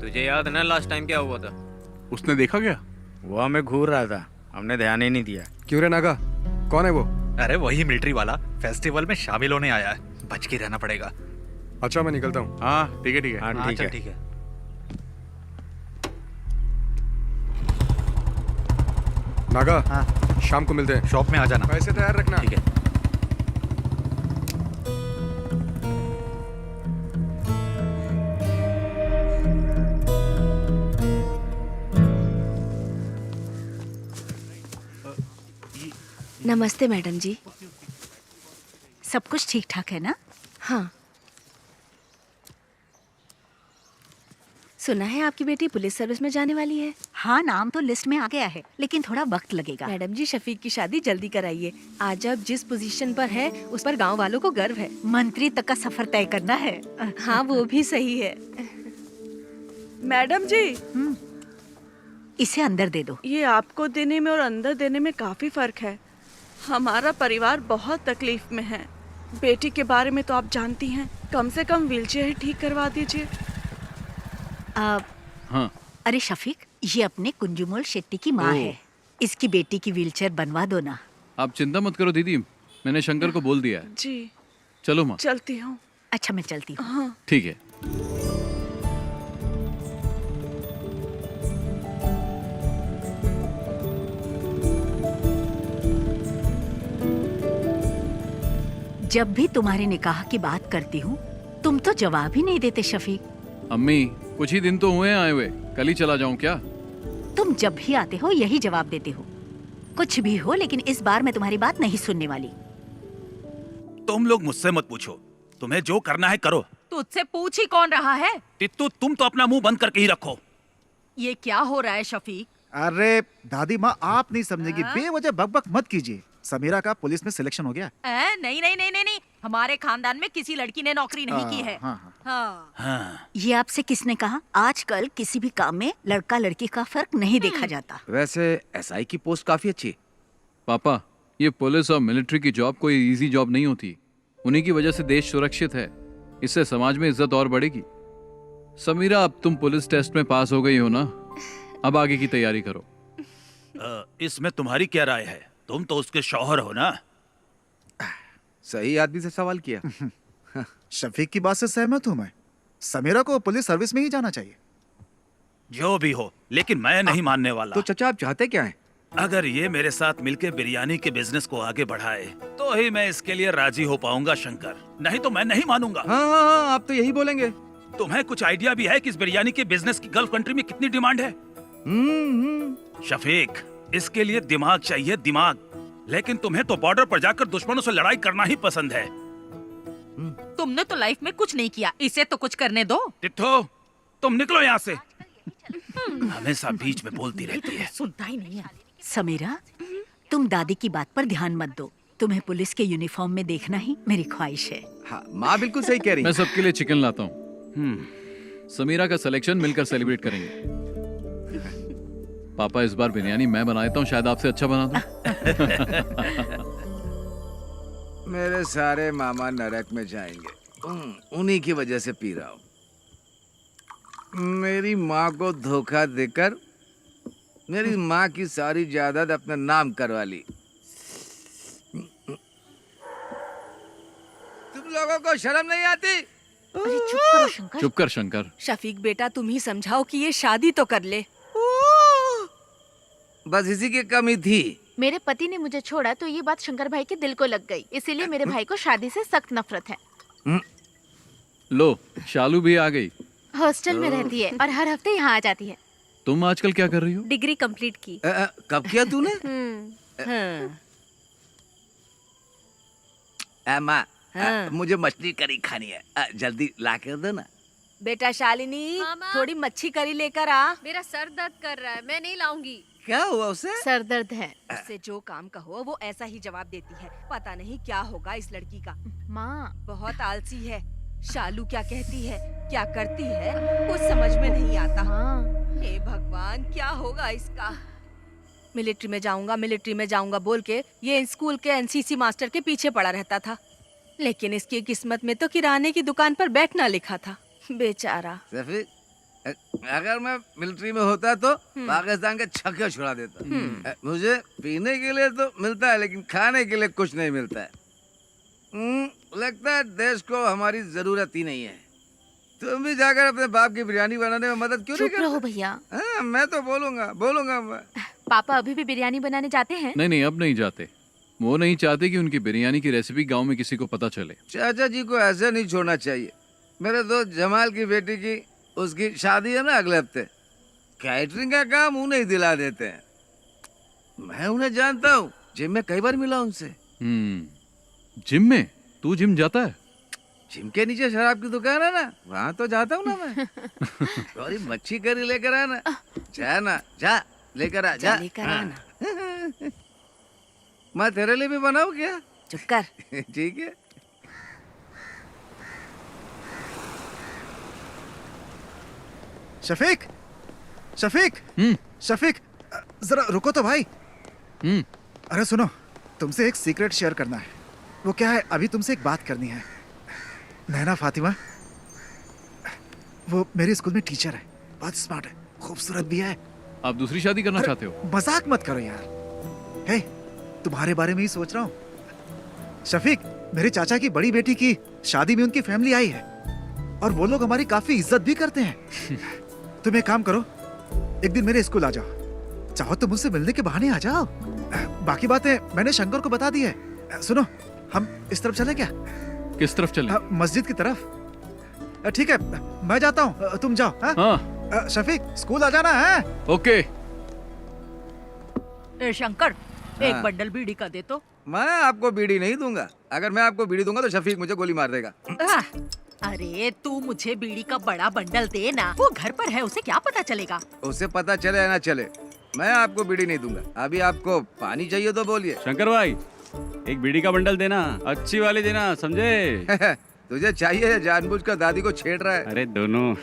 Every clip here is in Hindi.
तुझे याद है ना लास्ट टाइम क्या हुआ था? उसने देखा क्या? वो हमें घूर रहा था, हमने ध्यान ही नहीं दिया। क्यों रे नागा, कौन है वो? अरे वही मिलिट्री वाला फेस्टिवल में शामिल होने आया है, बच के रहना पड़ेगा। अच्छा मैं निकलता हूँ। हाँ ठीक है ठीक है। हाँ ठीक चल है। ठीक है। नागा, हाँ। शाम को मिलते हैं। शॉप में आ जाना। पैसे तैयार रखना। ठीक है। नमस्ते मैडम जी। सब कुछ ठीक ठाक है ना? हाँ, सुना है आपकी बेटी पुलिस सर्विस में जाने वाली है। हाँ, नाम तो लिस्ट में आ गया है, लेकिन थोड़ा वक्त लगेगा। मैडम जी, शफीक की शादी जल्दी कराइए। आज अब जिस पोजीशन पर है उस पर गांव वालों को गर्व है। मंत्री तक का सफर तय करना है। हाँ, वो भी सही है। मैडम जी, इसे अंदर दे दो। ये आपको देने में और अंदर देने में काफी फर्क है। हमारा परिवार बहुत तकलीफ में है। बेटी के बारे में तो आप जानती हैं, कम से कम व्हीलचेयर ठीक करवा दीजिए। हाँ। अरे शफीक, ये अपने कुंजुमोल शेट्टी की माँ है। इसकी बेटी की व्हीलचेयर बनवा दो ना। आप चिंता मत करो दीदी, मैंने शंकर को बोल दिया है। जी चलो माँ। चलती हूँ। अच्छा मैं चलती हूँ। हाँ। ठीक है। जब भी तुम्हारे निकाह की बात करती हूँ तुम तो जवाब ही नहीं देते शफीक। अम्मी, कुछ ही दिन तो हुए हैं आए हुए, कल ही चला जाऊं क्या? तुम जब भी आते हो यही जवाब देते हो। कुछ भी हो, लेकिन इस बार मैं तुम्हारी बात नहीं सुनने वाली। तुम लोग मुझसे मत पूछो, तुम्हें जो करना है करो। तुझसे पूछ ही कौन रहा है? तित्तू, तुम तो अपना मुंह बंद करके ही रखो। ये क्या हो रहा है शफीक? अरे दादी माँ, आप नहीं समझेगी, बेवजह बकबक मत कीजिए। समीरा का पुलिस में सिलेक्शन हो गया। नहीं नहीं नहीं नहीं नहीं, हमारे खानदान में किसी लड़की ने नौकरी नहीं की है। हाँ। ये आपसे किसने कहा? आजकल किसी भी काम में लड़का लड़की का फर्क नहीं देखा जाता। वैसे एसआई की पोस्ट काफी अच्छी। पापा, ये पुलिस और मिलिट्री की जॉब कोई इजी जॉब नहीं होती। उन्हीं की वजह से देश सुरक्षित है। इससे समाज में इज्जत और बढ़ेगी। समीरा, अब तुम पुलिस टेस्ट में पास हो गई हो ना, अब आगे की तैयारी करो। इसमें तुम्हारी क्या राय है? तुम तो उसके शौहर हो ना। सही आदमी से सवाल किया। शफीक की बात से सहमत हूँ मैं। समीरा को पुलिस सर्विस में ही जाना चाहिए। जो भी हो, लेकिन मैं नहीं मानने वाला। तो चाचा, आप चाहते क्या हैं? अगर ये मेरे साथ मिलके बिरयानी के बिजनेस को आगे बढ़ाए तो ही मैं इसके लिए राजी हो पाऊंगा शंकर, नहीं तो मैं नहीं मानूंगा। हाँ, आप तो यही बोलेंगे। तुम्हें कुछ आइडिया भी है कि इस बिरयानी के बिजनेस की गल्फ कंट्री में कितनी डिमांड है? शफीक, इसके लिए दिमाग चाहिए, दिमाग। लेकिन तुम्हें तो बॉर्डर पर जाकर दुश्मनों से लड़ाई करना ही पसंद है। तुमने तो लाइफ में कुछ नहीं किया, इसे तो कुछ करने दो। तित्थो, तुम निकलो यहाँ से। हमेशा बीच में बोलती रहती है। सुनता ही नहीं है। समीरा, तुम दादी की बात पर ध्यान मत दो। तुम्हें पुलिस के यूनिफॉर्म में देखना ही मेरी ख्वाहिश है। हाँ, माँ बिल्कुल सही कह रही। मैं सबके लिए चिकन लाता हूँ। समीरा का सिलेक्शन मिलकर सेलिब्रेट करेंगे। पापा, इस बार बिरयानी मैं बना देता हूँ, शायद आपसे अच्छा बना दूं। मेरे सारे मामा नरक में जाएंगे। उन्हीं की वजह से पी रहा हूँ। मेरी माँ को धोखा देकर मेरी माँ की सारी जायदाद अपने नाम करवा ली। तुम लोगों को शर्म नहीं आती? अरे चुप करो शंकर। चुप कर शंकर। शफीक बेटा, तुम ही समझाओ कि ये शादी तो कर ले। बस इसी की कमी थी। मेरे पति ने मुझे छोड़ा तो ये बात शंकर भाई के दिल को लग गई, इसीलिए मेरे भाई को शादी से सख्त नफरत है। लो, शालू भी आ गई। हॉस्टल में रहती है और हर हफ्ते यहाँ आ जाती है। तुम आजकल क्या कर रही हो? डिग्री कंप्लीट की। कब किया तूने? माँ, मुझे मछली करी खानी है, जल्दी ला कर दो ना। बेटा शालिनी, थोड़ी मच्छी करी लेकर आ। मेरा सर दर्द कर रहा है, मैं नहीं लाऊंगी। क्या हुआ उसे? सर दर्द है। उससे जो काम कहो वो ऐसा ही जवाब देती है। पता नहीं क्या होगा इस लड़की का। माँ, बहुत आलसी है। शालू क्या कहती है, क्या करती है, कुछ समझ में नहीं आता। हे भगवान, क्या होगा इसका। मिलिट्री में जाऊंगा बोल के ये स्कूल के एनसीसी मास्टर के पीछे पड़ा रहता था, लेकिन इसकी किस्मत में तो किराने की दुकान पर बैठना लिखा था। बेचारा। अगर मैं मिलिट्री में होता तो पाकिस्तान के छक्के छुड़ा देता। मुझे पीने के लिए तो मिलता है लेकिन खाने के लिए कुछ नहीं मिलता है। लगता है देश को हमारी जरूरत ही नहीं है। तुम भी जाकर अपने बाप की बिरयानी बनाने में मदद क्यों नहीं चुप रहो भैया। मैं तो बोलूंगा मैं। पापा अभी भी बिरयानी बनाने जाते हैं? नहीं, अब नहीं जाते। वो नहीं चाहते कि उनकी बिरयानी की रेसिपी गांव में किसी को पता चले। चाचा जी को ऐसे नहीं छोड़ना चाहिए। मेरे दोस्त जमाल की बेटी की उसकी शादी है ना अगले हफ्ते। कैटरिंग का काम उन्हें ही दिला देते हैं। मैं उन्हें जानता हूँ, जिम में कई बार मिला उनसे। जिम में? तू जिम जाता है? जिम के नीचे शराब की दुकान है ना, वहाँ तो जाता हूँ ना मैं। थोड़ी मच्छी करी लेकर आना। जा लेकर आ जा। मैं तेरे लिए भी बनाऊँ क्या? चुप कर। ठीक है। शफीक, शफीक, जरा रुको तो भाई। अरे सुनो, तुमसे एक सीक्रेट शेयर करना है। वो क्या है, अभी तुमसे एक बात करनी है। नैना फातिमा, वो मेरे स्कूल में टीचर है, बहुत स्मार्ट है, खूबसूरत भी है। आप दूसरी शादी करना चाहते हो? मजाक मत करो यार। हे, तुम्हारे बारे में ही सोच रहा हूँ। शफीक, मेरे चाचा की बड़ी बेटी की शादी में उनकी फैमिली आई है और वो लोग हमारी काफी इज्जत भी करते हैं। तुम एक काम करो, एक दिन मेरे स्कूल आ जाओ। चाहो तो मुझसे मिलने के बहाने आ जाओ। बाकी बातें मैंने शंकर को बता दी है। सुनो, हम इस तरफ चले क्या? किस तरफ चले? मस्जिद की तरफ। ठीक है, मैं जाता हूँ, तुम जाओ। हाँ? शफीक, स्कूल आ जाना है। ओके। शंकर, एक बंडल बीड़ी का दे तो। मैं आपको बीड़ी नहीं दूंगा। अगर मैं आपको बीड़ी दूंगा तो शफीक मुझे गोली मार देगा। अरे तू मुझे बीड़ी का बड़ा बंडल दे ना। वो घर पर है, उसे क्या पता चलेगा? उसे पता चले या ना चले, मैं आपको बीड़ी नहीं दूंगा। अभी आपको पानी चाहिए तो बोलिए। शंकर भाई, एक बीड़ी का बंडल देना, अच्छी वाली देना, समझे? तुझे चाहिए या जानबूझकर दादी को छेड़ रहा है? अरे दोनों।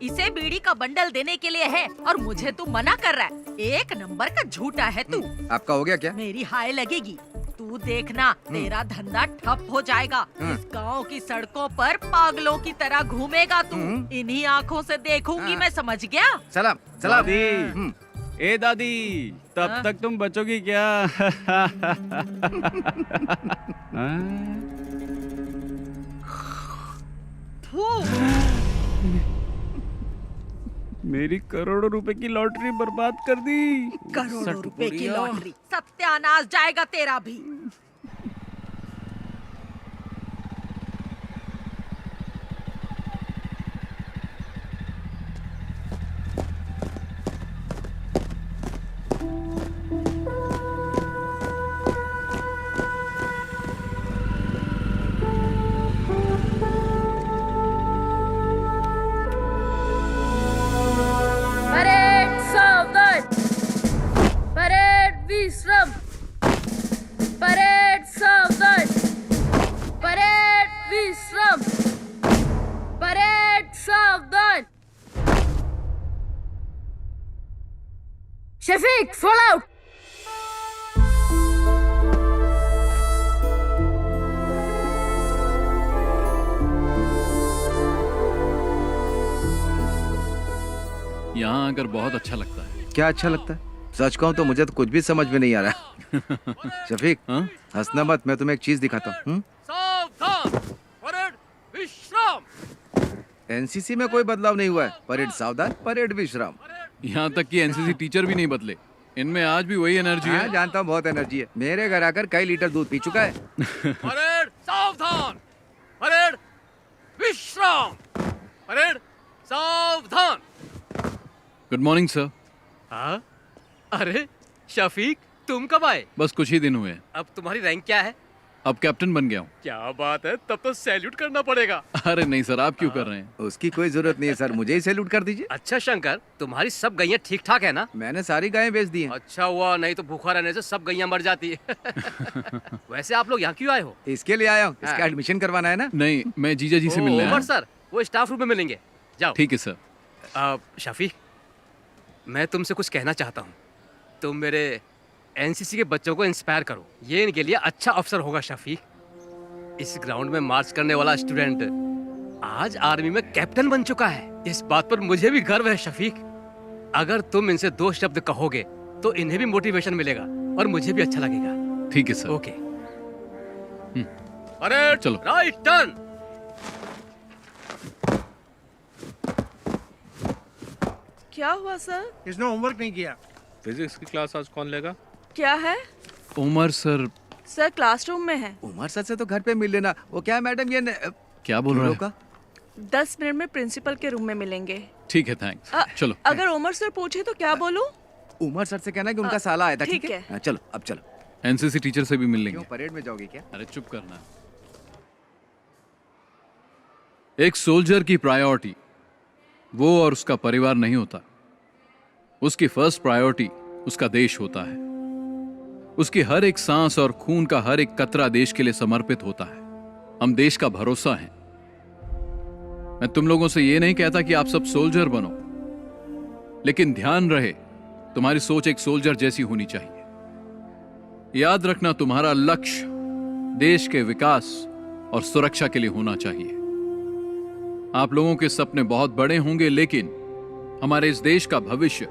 इसे बीड़ी का बंडल देने के लिए है और मुझे तू मना कर रहा है। एक नंबर का झूठा है तू। आपका हो गया क्या? मेरी हाय लगेगी। तू देखना, तेरा धंधा ठप हो जाएगा। इस गांव की सड़कों पर पागलों की तरह घूमेगा तू। इन्हीं आँखों से देखूंगी मैं, समझ गया? सलाम। दादी, ए दादी, तब तक तुम बचोगी क्या? मेरी करोड़ों रुपए की लॉटरी बर्बाद कर दी। करोड़ों रुपए की लॉटरी, सत्यानाश जाएगा तेरा भी। Shafiq, fall out! यहाँ आकर बहुत अच्छा लगता है। क्या अच्छा लगता है? सच कहूँ तो मुझे तो कुछ भी समझ में नहीं आ रहा। शफीक, हंसना मत, मैं तुम्हें एक चीज दिखाता हूँ। एनसीसी में कोई बदलाव नहीं हुआ है। परेड सावधान, परेड विश्राम। यहाँ तक कि एनसीसी टीचर भी नहीं बदले, इनमें आज भी वही एनर्जी है। जानता हूँ, बहुत एनर्जी है। मेरे घर आकर कई लीटर दूध पी चुका है। परेड सावधान, परेड विश्राम, परेड सावधान। Good morning sir. हाँ? अरे शफीक, तुम कब आए? बस कुछ ही दिन हुए। अब तुम्हारी रैंक क्या है? अब कैप्टन बन गया हूँ। क्या बात है, तब तो सैल्यूट करना पड़ेगा। अरे नहीं सर, आप क्यों कर रहे हैं? उसकी कोई जरूरत नहीं है सर, मुझे ही सैल्यूट कर दीजिए। अच्छा शंकर, तुम्हारी सब गैया ठीक ठाक है ना? मैंने सारी गायें बेच दी हैं। अच्छा हुआ, नहीं तो भूखा रहने से सब गैया मर जाती है। वैसे आप लोग यहाँ क्यों आए हो? इसके लिए आया हूँ, इसका एडमिशन करवाना है ना। नहीं, मैं जीजा जी से मिलने आया हूँ। सर, वो स्टाफ रूम में मिलेंगे, जाओ। ठीक है सर। शफीक, मैं तुमसे कुछ कहना चाहता हूँ। तुम मेरे एनसीसी के बच्चों को इंस्पायर करो, ये इनके लिए अच्छा अवसर होगा। शफीक, इस ग्राउंड में मार्च करने वाला स्टूडेंट आज आर्मी में कैप्टन बन चुका है। इस बात पर मुझे भी गर्व है शफीक। अगर तुम इनसे 2 शब्द कहोगे तो इन्हें भी मोटिवेशन मिलेगा और मुझे भी अच्छा लगेगा। ठीक है सर। ओके। अरे चलो। Right turn. क्या हुआ सर? इसने होमवर्क नहीं किया। फिजिक्स की क्लास आज कौन लेगा? क्या है? उमर सर। सर क्लासरूम में है। उमर सर से तो घर पे मिल लेना। वो क्या मैडम ये क्या बोल रहा है? 10 मिनट में प्रिंसिपल के रूम में मिलेंगे। ठीक है, थैंक्स। चलो। अगर उमर सर पूछे तो क्या बोलूं? उमर सर से कहना कि उनका साला आया था। ठीक ठीक है। है चलो अब चलो। एनसीसी टीचर से भी मिल लेंगे। क्यों परेड में जाओगे क्या? अरे चुप करना। एक सोल्जर की प्रायोरिटी वो और उसका परिवार नहीं होता। उसकी फर्स्ट प्रायोरिटी उसका देश होता है। उसकी हर एक सांस और खून का हर एक कतरा देश के लिए समर्पित होता है। हम देश का भरोसा हैं। मैं तुम लोगों से यह नहीं कहता कि आप सब सोल्जर बनो, लेकिन ध्यान रहे तुम्हारी सोच एक सोल्जर जैसी होनी चाहिए। याद रखना तुम्हारा लक्ष्य देश के विकास और सुरक्षा के लिए होना चाहिए। आप लोगों के सपने बहुत बड़े होंगे, लेकिन हमारे इस देश का भविष्य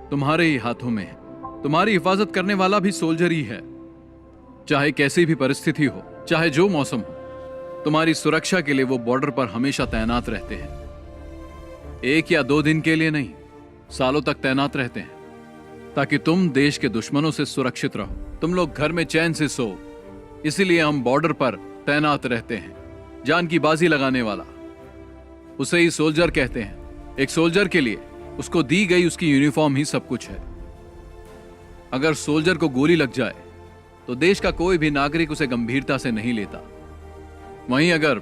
तुम्हारे ही हाथों में है। तुम्हारी हिफाजत करने वाला भी सोल्जर ही है। चाहे कैसी भी परिस्थिति हो, चाहे जो मौसम हो, तुम्हारी सुरक्षा के लिए वो बॉर्डर पर हमेशा तैनात रहते हैं। 1 या 2 दिन के लिए नहीं, सालों तक तैनात रहते हैं, ताकि तुम देश के दुश्मनों से सुरक्षित रहो, तुम लोग घर में चैन से सो। इसीलिए हम बॉर्डर पर तैनात रहते हैं। जान की बाजी लगाने वाला, उसे ही सोल्जर कहते हैं। एक सोल्जर के लिए उसको दी गई उसकी यूनिफॉर्म ही सब कुछ है। अगर सोल्जर को गोली लग जाए तो देश का कोई भी नागरिक उसे गंभीरता से नहीं लेता। वहीं अगर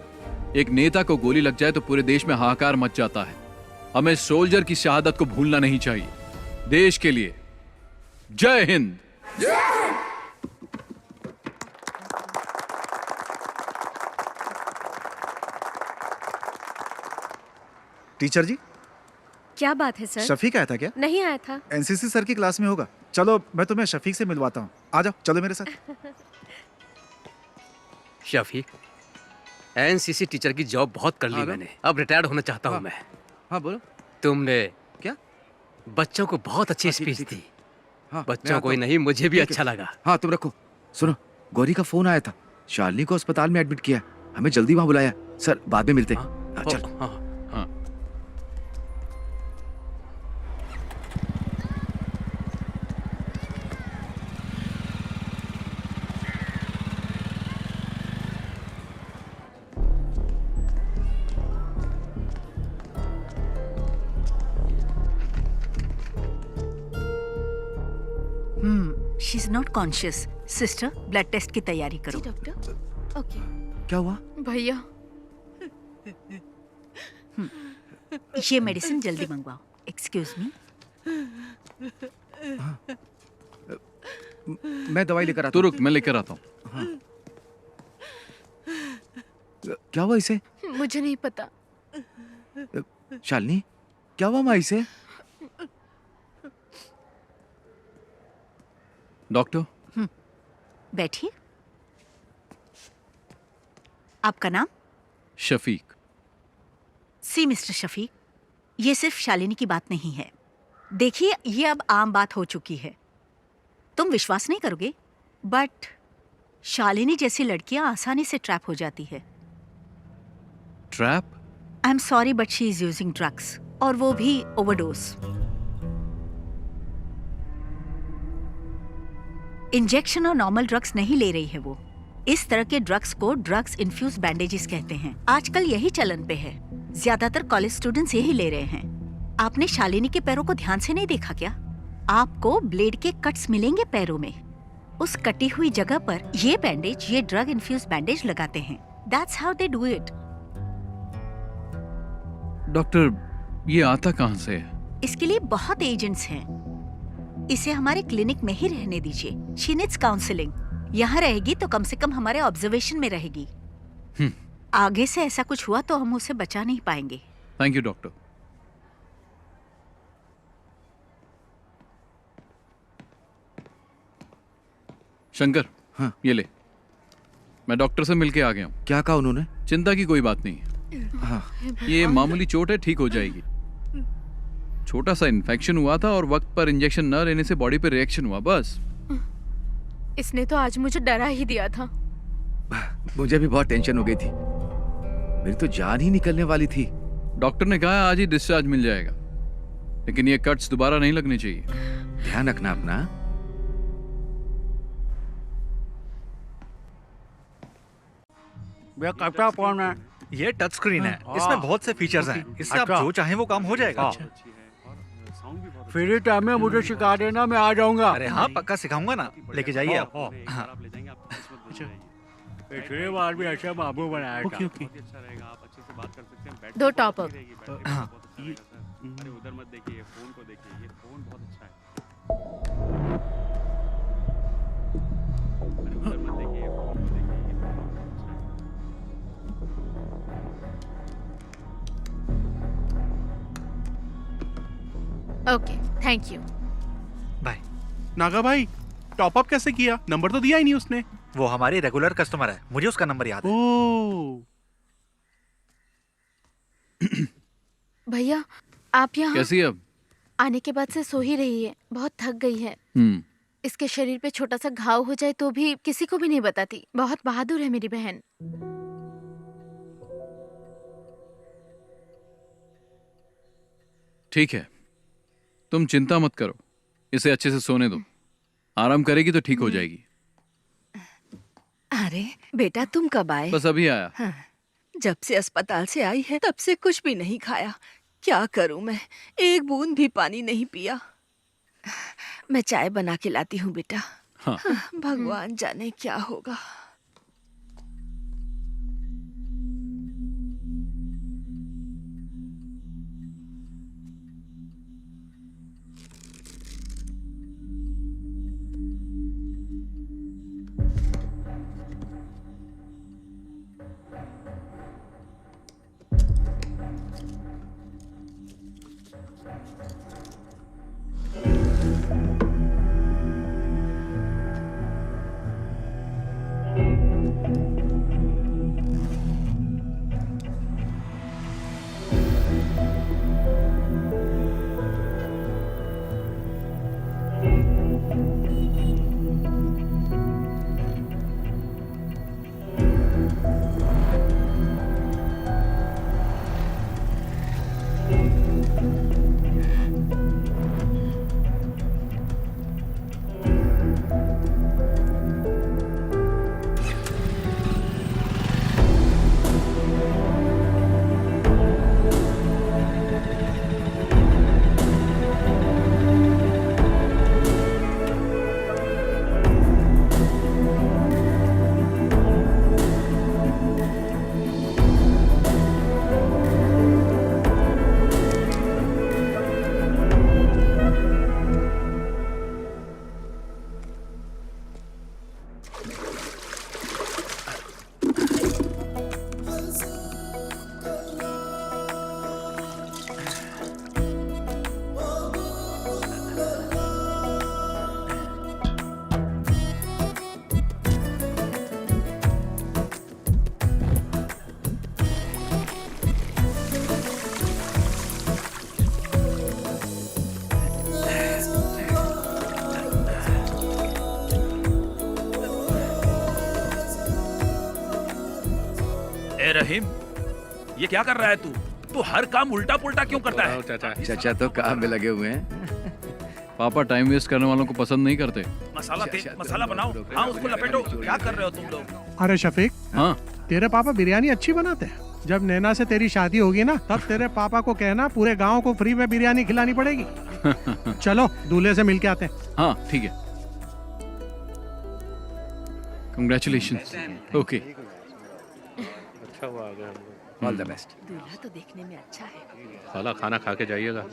एक नेता को गोली लग जाए तो पूरे देश में हाहाकार मच जाता है। हमें सोल्जर की शहादत को भूलना नहीं चाहिए। देश के लिए जय हिंद। टीचर जी, क्या बात है सर? शफीक आया था क्या? नहीं आया था। एनसीसी सर की क्लास में होगा। चलो मैं तुम्हें शफीक से मिलवाता हूँ। आ जाओ, चलो मेरे साथ। शफीक, एनसीसी टीचर की जॉब बहुत कर ली मैंने। अब रिटायर्ड होना चाहता हूँ मैं। हाँ बोलो। तुमने क्या बच्चों को बहुत अच्छी स्पीच दी। हाँ, बच्चों को ही नहीं, मुझे भी अच्छा लगा। हाँ तुम रखो। सुनो, गौरी का फोन आया था। शालिनी को अस्पताल में एडमिट किया। हमें जल्दी वहाँ बुलाया। सर बाद में मिलते हैं। चल। हाँ। She is not conscious. Sister, blood test की तैयारी करो। जी डॉक्टर। ओके। क्या हुआ? भैया, ये मेडिसिन जल्दी मंगवाओ। Excuse me. मैं दवाई लेकर आता तो हूँ। रुक, मैं लेकर आता हूँ। हाँ। क्या हुआ इसे? मुझे नहीं पता। शालिनी, क्या हुआ माँ इसे? डॉक्टर। बैठिए। आपका नाम? शफीक। सी मिस्टर शफीक, ये सिर्फ शालिनी की बात नहीं है। देखिए, ये अब आम बात हो चुकी है। तुम विश्वास नहीं करोगे, बट शालिनी जैसी लड़कियां आसानी से ट्रैप हो जाती है। Trap? I am sorry but she is using drugs, और वो भी ओवरडोज। इंजेक्शन और नॉर्मल ड्रग्स नहीं ले रही है वो। इस तरह के ड्रग्स को ड्रग्स इन्फ्यूज बैंडेजेस कहते हैं। आजकल यही चलन पे है। ज्यादातर कॉलेज स्टूडेंट्स यही ले रहे हैं। आपने शालिनी के पैरों को ध्यान से नहीं देखा क्या? आपको ब्लेड के कट्स मिलेंगे पैरों में। उस कटी हुई जगह पर ये बैंडेज, ये ड्रग इन्फ्यूज बैंडेज लगाते हैं। That's how they do it. Doctor, ये आता कहाँ से है? इसके लिए बहुत एजेंट्स हैं। इसे हमारे क्लिनिक में ही रहने दीजिए। She needs counselling. यहाँ रहेगी तो कम से कम हमारे ऑब्जर्वेशन में रहेगी। आगे से ऐसा कुछ हुआ तो हम उसे बचा नहीं पाएंगे। Thank you doctor. शंकर, हाँ, ये ले। मैं डॉक्टर से मिलके आ गया हूँ। क्या कहा उन्होंने? चिंता की कोई बात नहीं है। ये मामूली चोट है, ठीक हो जाएगी। छोटा सा इन्फेक्शन हुआ था और वक्त पर इंजेक्शन न लेने से बॉडी पे रिएक्शन हुआ, बस। इसने तो आज मुझे डरा ही दिया था। मुझे भी बहुत टेंशन हो गई थी, मेरी तो जान ही निकलने वाली थी। डॉक्टर ने कहा आज ही डिस्चार्ज मिल जाएगा, लेकिन ये कट्स दोबारा नहीं लगने चाहिए। ध्यान रखना अपना। कैसा फोन है? ये टच स्क्रीन है, इसमें बहुत से फीचर्स हैं। इससे आप जो चाहें वो काम हो जाएगा। फ्री टाइम में मुझे सिखा देना, मैं आ जाऊंगा। अरे हाँ, पक्का सिखाऊंगा ना, लेके जाइए आप। हाँ। पिछली बार भी ऐसे बाबू बनाया था। ओके। अच्छा रहेगा, आप अच्छे से बात कर सकते हैं। 2 टॉप अप। अरे उधर मत देखिए, फोन को देखिए, ये फोन बहुत अच्छा है। अरे उधर मत देखिए, फोन को देखिए, ये फोन बहुत अच्छा है। Okay, thank you. Bye. Naga भाई, टॉप अप कैसे किया? नंबर तो दिया ही नहीं उसने। वो हमारी रेगुलर कस्टमर है, मुझे उसका नंबर याद है। भैया, आप यहाँ कैसी है अब? आने के बाद से सो ही रही है, बहुत थक गई है। इसके शरीर पे छोटा सा घाव हो जाए तो भी किसी को भी नहीं बताती। बहुत बहादुर है मेरी बहन। ठीक है, तुम चिंता मत करो, इसे अच्छे से सोने दो। आराम करेगी तो ठीक हो जाएगी। अरे बेटा, तुम कब आए? बस अभी आया। हाँ, जब से अस्पताल से आई है तब से कुछ भी नहीं खाया। क्या करूं मैं, एक बूंद भी पानी नहीं पिया। मैं चाय बना के लाती हूँ बेटा। हाँ। भगवान जाने क्या होगा। रहीम, ये क्या कर रहा है तू? तू हर काम उल्टा पुल्टा क्यों करता है? चाचा तो काम में लगे हुए हैं। पापा टाइम वेस्ट करने वालों को पसंद नहीं करते। मसाला बनाओ। हाँ, उसको लपेटो। क्या कर रहे हो तुम लोग? अरे शफीक, हाँ, तेरे पापा बिरयानी अच्छी बनाते हैं। जब नैना से तेरी शादी होगी ना, तब तेरे पापा को कहना पूरे गांव को फ्री में बिरयानी खिलानी पड़ेगी। चलो दूल्हे से मिलके आते हैं। हाँ ठीक है। Congratulation. Okay, all the best. दूल्हा तो देखने में अच्छा है। साला खाना खा के जाइएगा।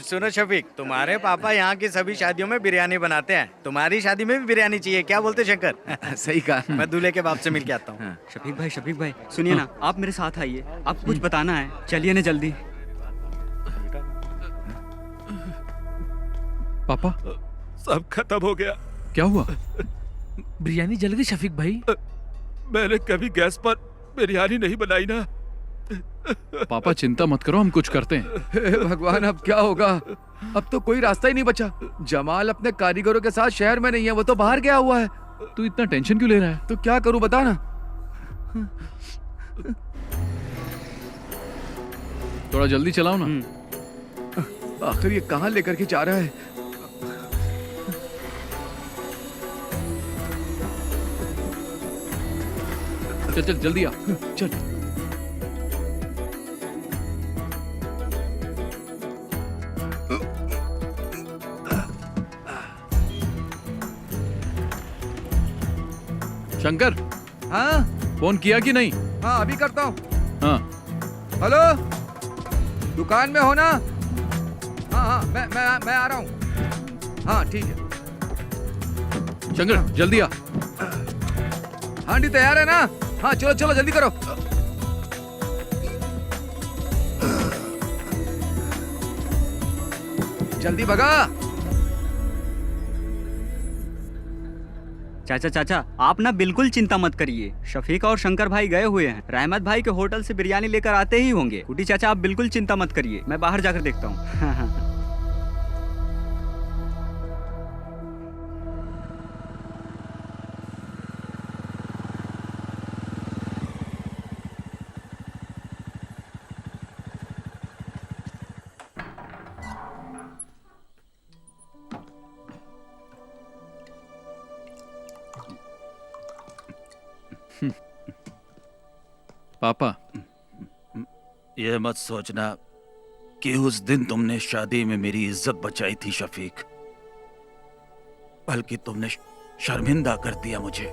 सुनो शफीक, तुम्हारे पापा यहाँ की सभी शादियों में बिरयानी बनाते हैं, तुम्हारी शादी में भी बिरयानी चाहिए, क्या बोलते शंकर? सही कहा। मैं दूल्हे के बाप से मिल के आता हूँ। शफीक भाई सुनिए ना, आप मेरे साथ आइए, आपको कुछ बताना है, चलिए ना जल्दी। पापा, सब खत्म हो गया। क्या हुआ? बिरयानी जल गई शफीक भाई। मैंने कभी गैस पर बिरयानी नहीं बनाई ना, पापा चिंता मत करो, हम कुछ करते हैं। हे भगवान, अब क्या होगा? अब तो कोई रास्ता ही नहीं बचा। जमाल अपने कारीगरों के साथ शहर में नहीं है, वो तो बाहर गया हुआ है। तू इतना टेंशन क्यों ले रहा है? तो क्या करूं बता ना। थोड़ा जल्दी चलाओ ना। आखिर ये कहां लेकर के जा रहा है? चल चल जल्दी आ। चल। शंकर, हाँ फोन किया कि नहीं? हाँ अभी करता हूँ। हाँ हेलो, दुकान में हो ना? हाँ हाँ मैं आ रहा हूँ। हाँ ठीक है। शंकर जल्दी आ। हांडी तैयार है ना? हाँ चलो चलो जल्दी करो। जल्दी भगा। चाचा चाचा, आप ना बिल्कुल चिंता मत करिए। शफीक और शंकर भाई गए हुए हैं, रहमत भाई के होटल से बिरयानी लेकर आते ही होंगे। कुटी चाचा, आप बिल्कुल चिंता मत करिए, मैं बाहर जाकर देखता हूँ। पापा, यह मत सोचना कि उस दिन तुमने शादी में मेरी इज्जत बचाई थी शफीक, बल्कि तुमने शर्मिंदा कर दिया मुझे।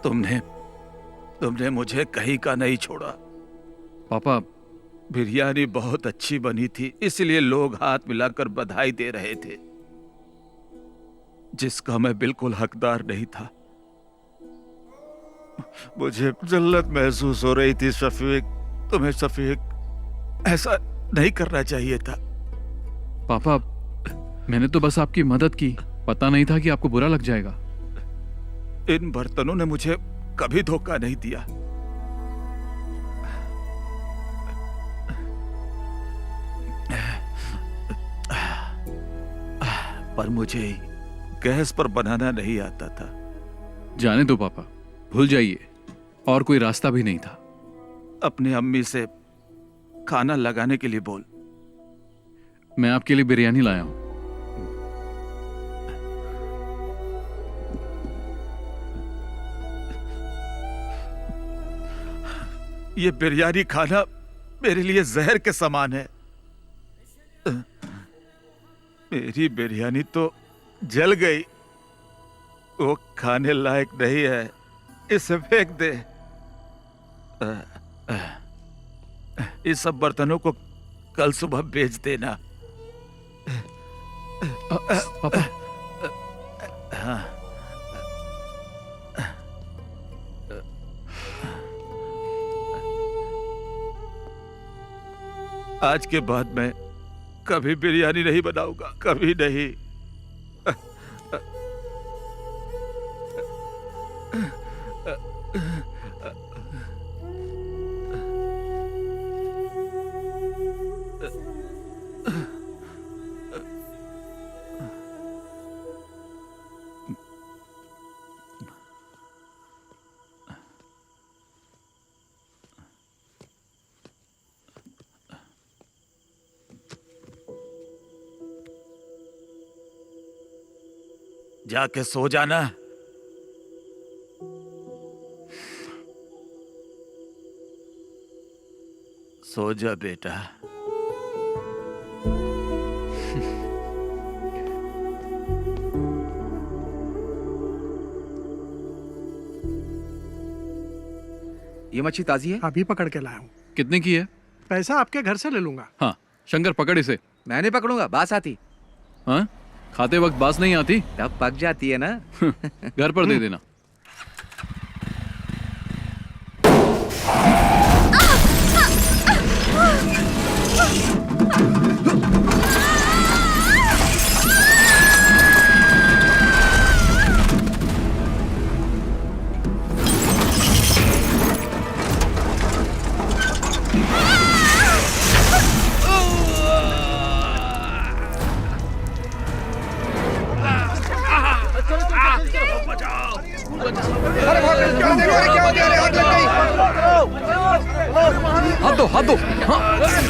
तुमने मुझे कहीं का नहीं छोड़ा। पापा, बिरयानी बहुत अच्छी बनी थी, इसलिए लोग हाथ मिलाकर बधाई दे रहे थे, जिसका मैं बिल्कुल हकदार नहीं था। मुझे जल्लत महसूस हो रही थी शफीक। तुम्हें शफीक ऐसा नहीं करना चाहिए था। पापा, मैंने तो बस आपकी मदद की, पता नहीं था कि आपको बुरा लग जाएगा। इन बर्तनों ने मुझे कभी धोखा नहीं दिया। पर मुझे गैस पर बनाना नहीं आता था। जाने दो पापा, भूल जाइए, और कोई रास्ता भी नहीं था। अपनी अम्मी से खाना लगाने के लिए बोल। मैं आपके लिए बिरयानी लाया हूं। ये बिरयानी खाना मेरे लिए जहर के समान है। मेरी बिरयानी तो जल गई, वो खाने लायक नहीं है, इसे फेंक दे। इस सब बर्तनों को कल सुबह बेच देना। पापा। हाँ। आज के बाद मैं कभी बिरयानी नहीं बनाऊंगा, कभी नहीं। जाके सो जाना। सो जा बेटा। ये मच्छी ताजी है? अभी पकड़ के लाया हूँ। कितने की है? पैसा आपके घर से ले लूंगा। हाँ, शंकर पकड़ इसे। मैं नहीं पकड़ूंगा, बास आती। हाँ? खाते वक्त बास नहीं आती? तब पक जाती है ना। घर पर दे देना।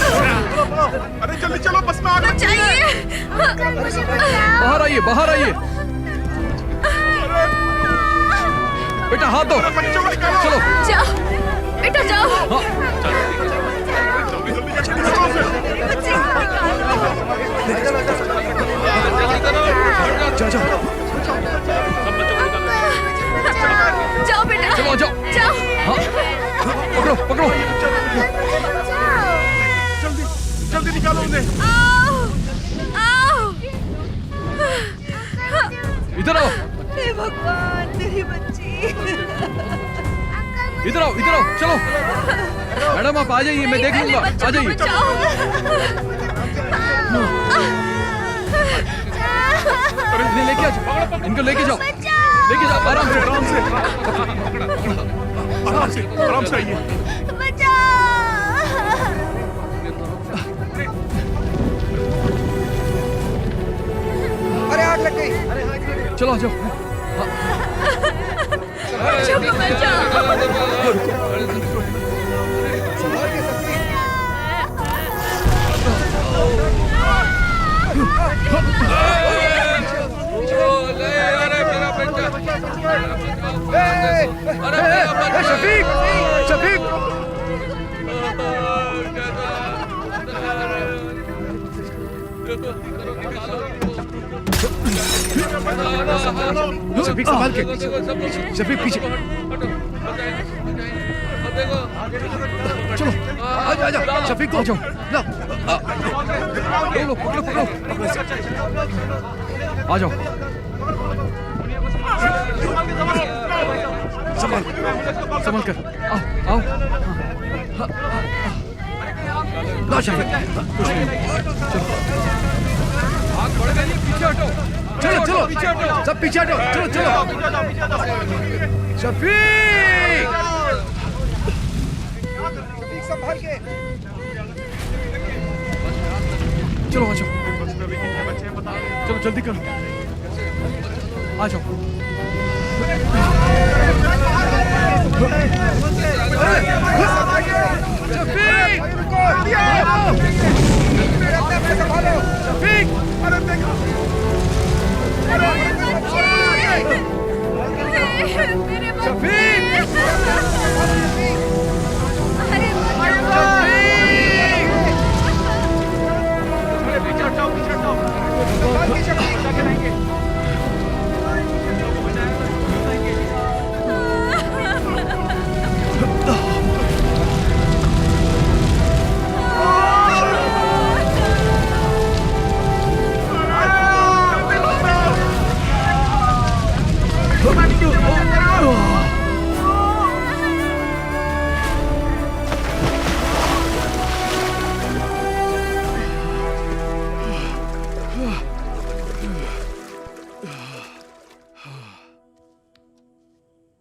अरे जल्दी चलो, बस में आग लग गई है। बाहर आइए, बाहर आइए। बेटा हाथ दो। चलो जाओ बेटा जाओ। जाओ बेटा, चलो जाओ जाओ। हाँ पकड़ो पकड़ो। जल्दी जल्दी निकालो उन्हें। इधर आओ, हे भगवान तेरी बच्ची। इधर आओ, इधर आओ, चलो। मैडम आप आ जाइए, मैं देख लूंगा, आ जाइए। इन्हें लेके आ जाओ, इनको लेके जाओ, लेके जाओ आराम से, आराम से, आराम से, आराम से आइए। अरे आग लग गई। चलो आ जाओ। शफीक, शफीक। शफीक संभाल के, शफीक पीछे। चलो आजा, शफीक को जाओ। लो पकड़ो पकड़ो, आ जाओ। संभाल संभाल कर, आओ आओ। लो शफीक, कुछ नहीं, आग बढ़ गई, पीछे हटो। चलो चलो सब पीछे हटो, चलो चलो। शफीक संभाल के, चलो आ जाओ, चलो जल्दी करो, आ जाओ। शफीक, अरे देखो,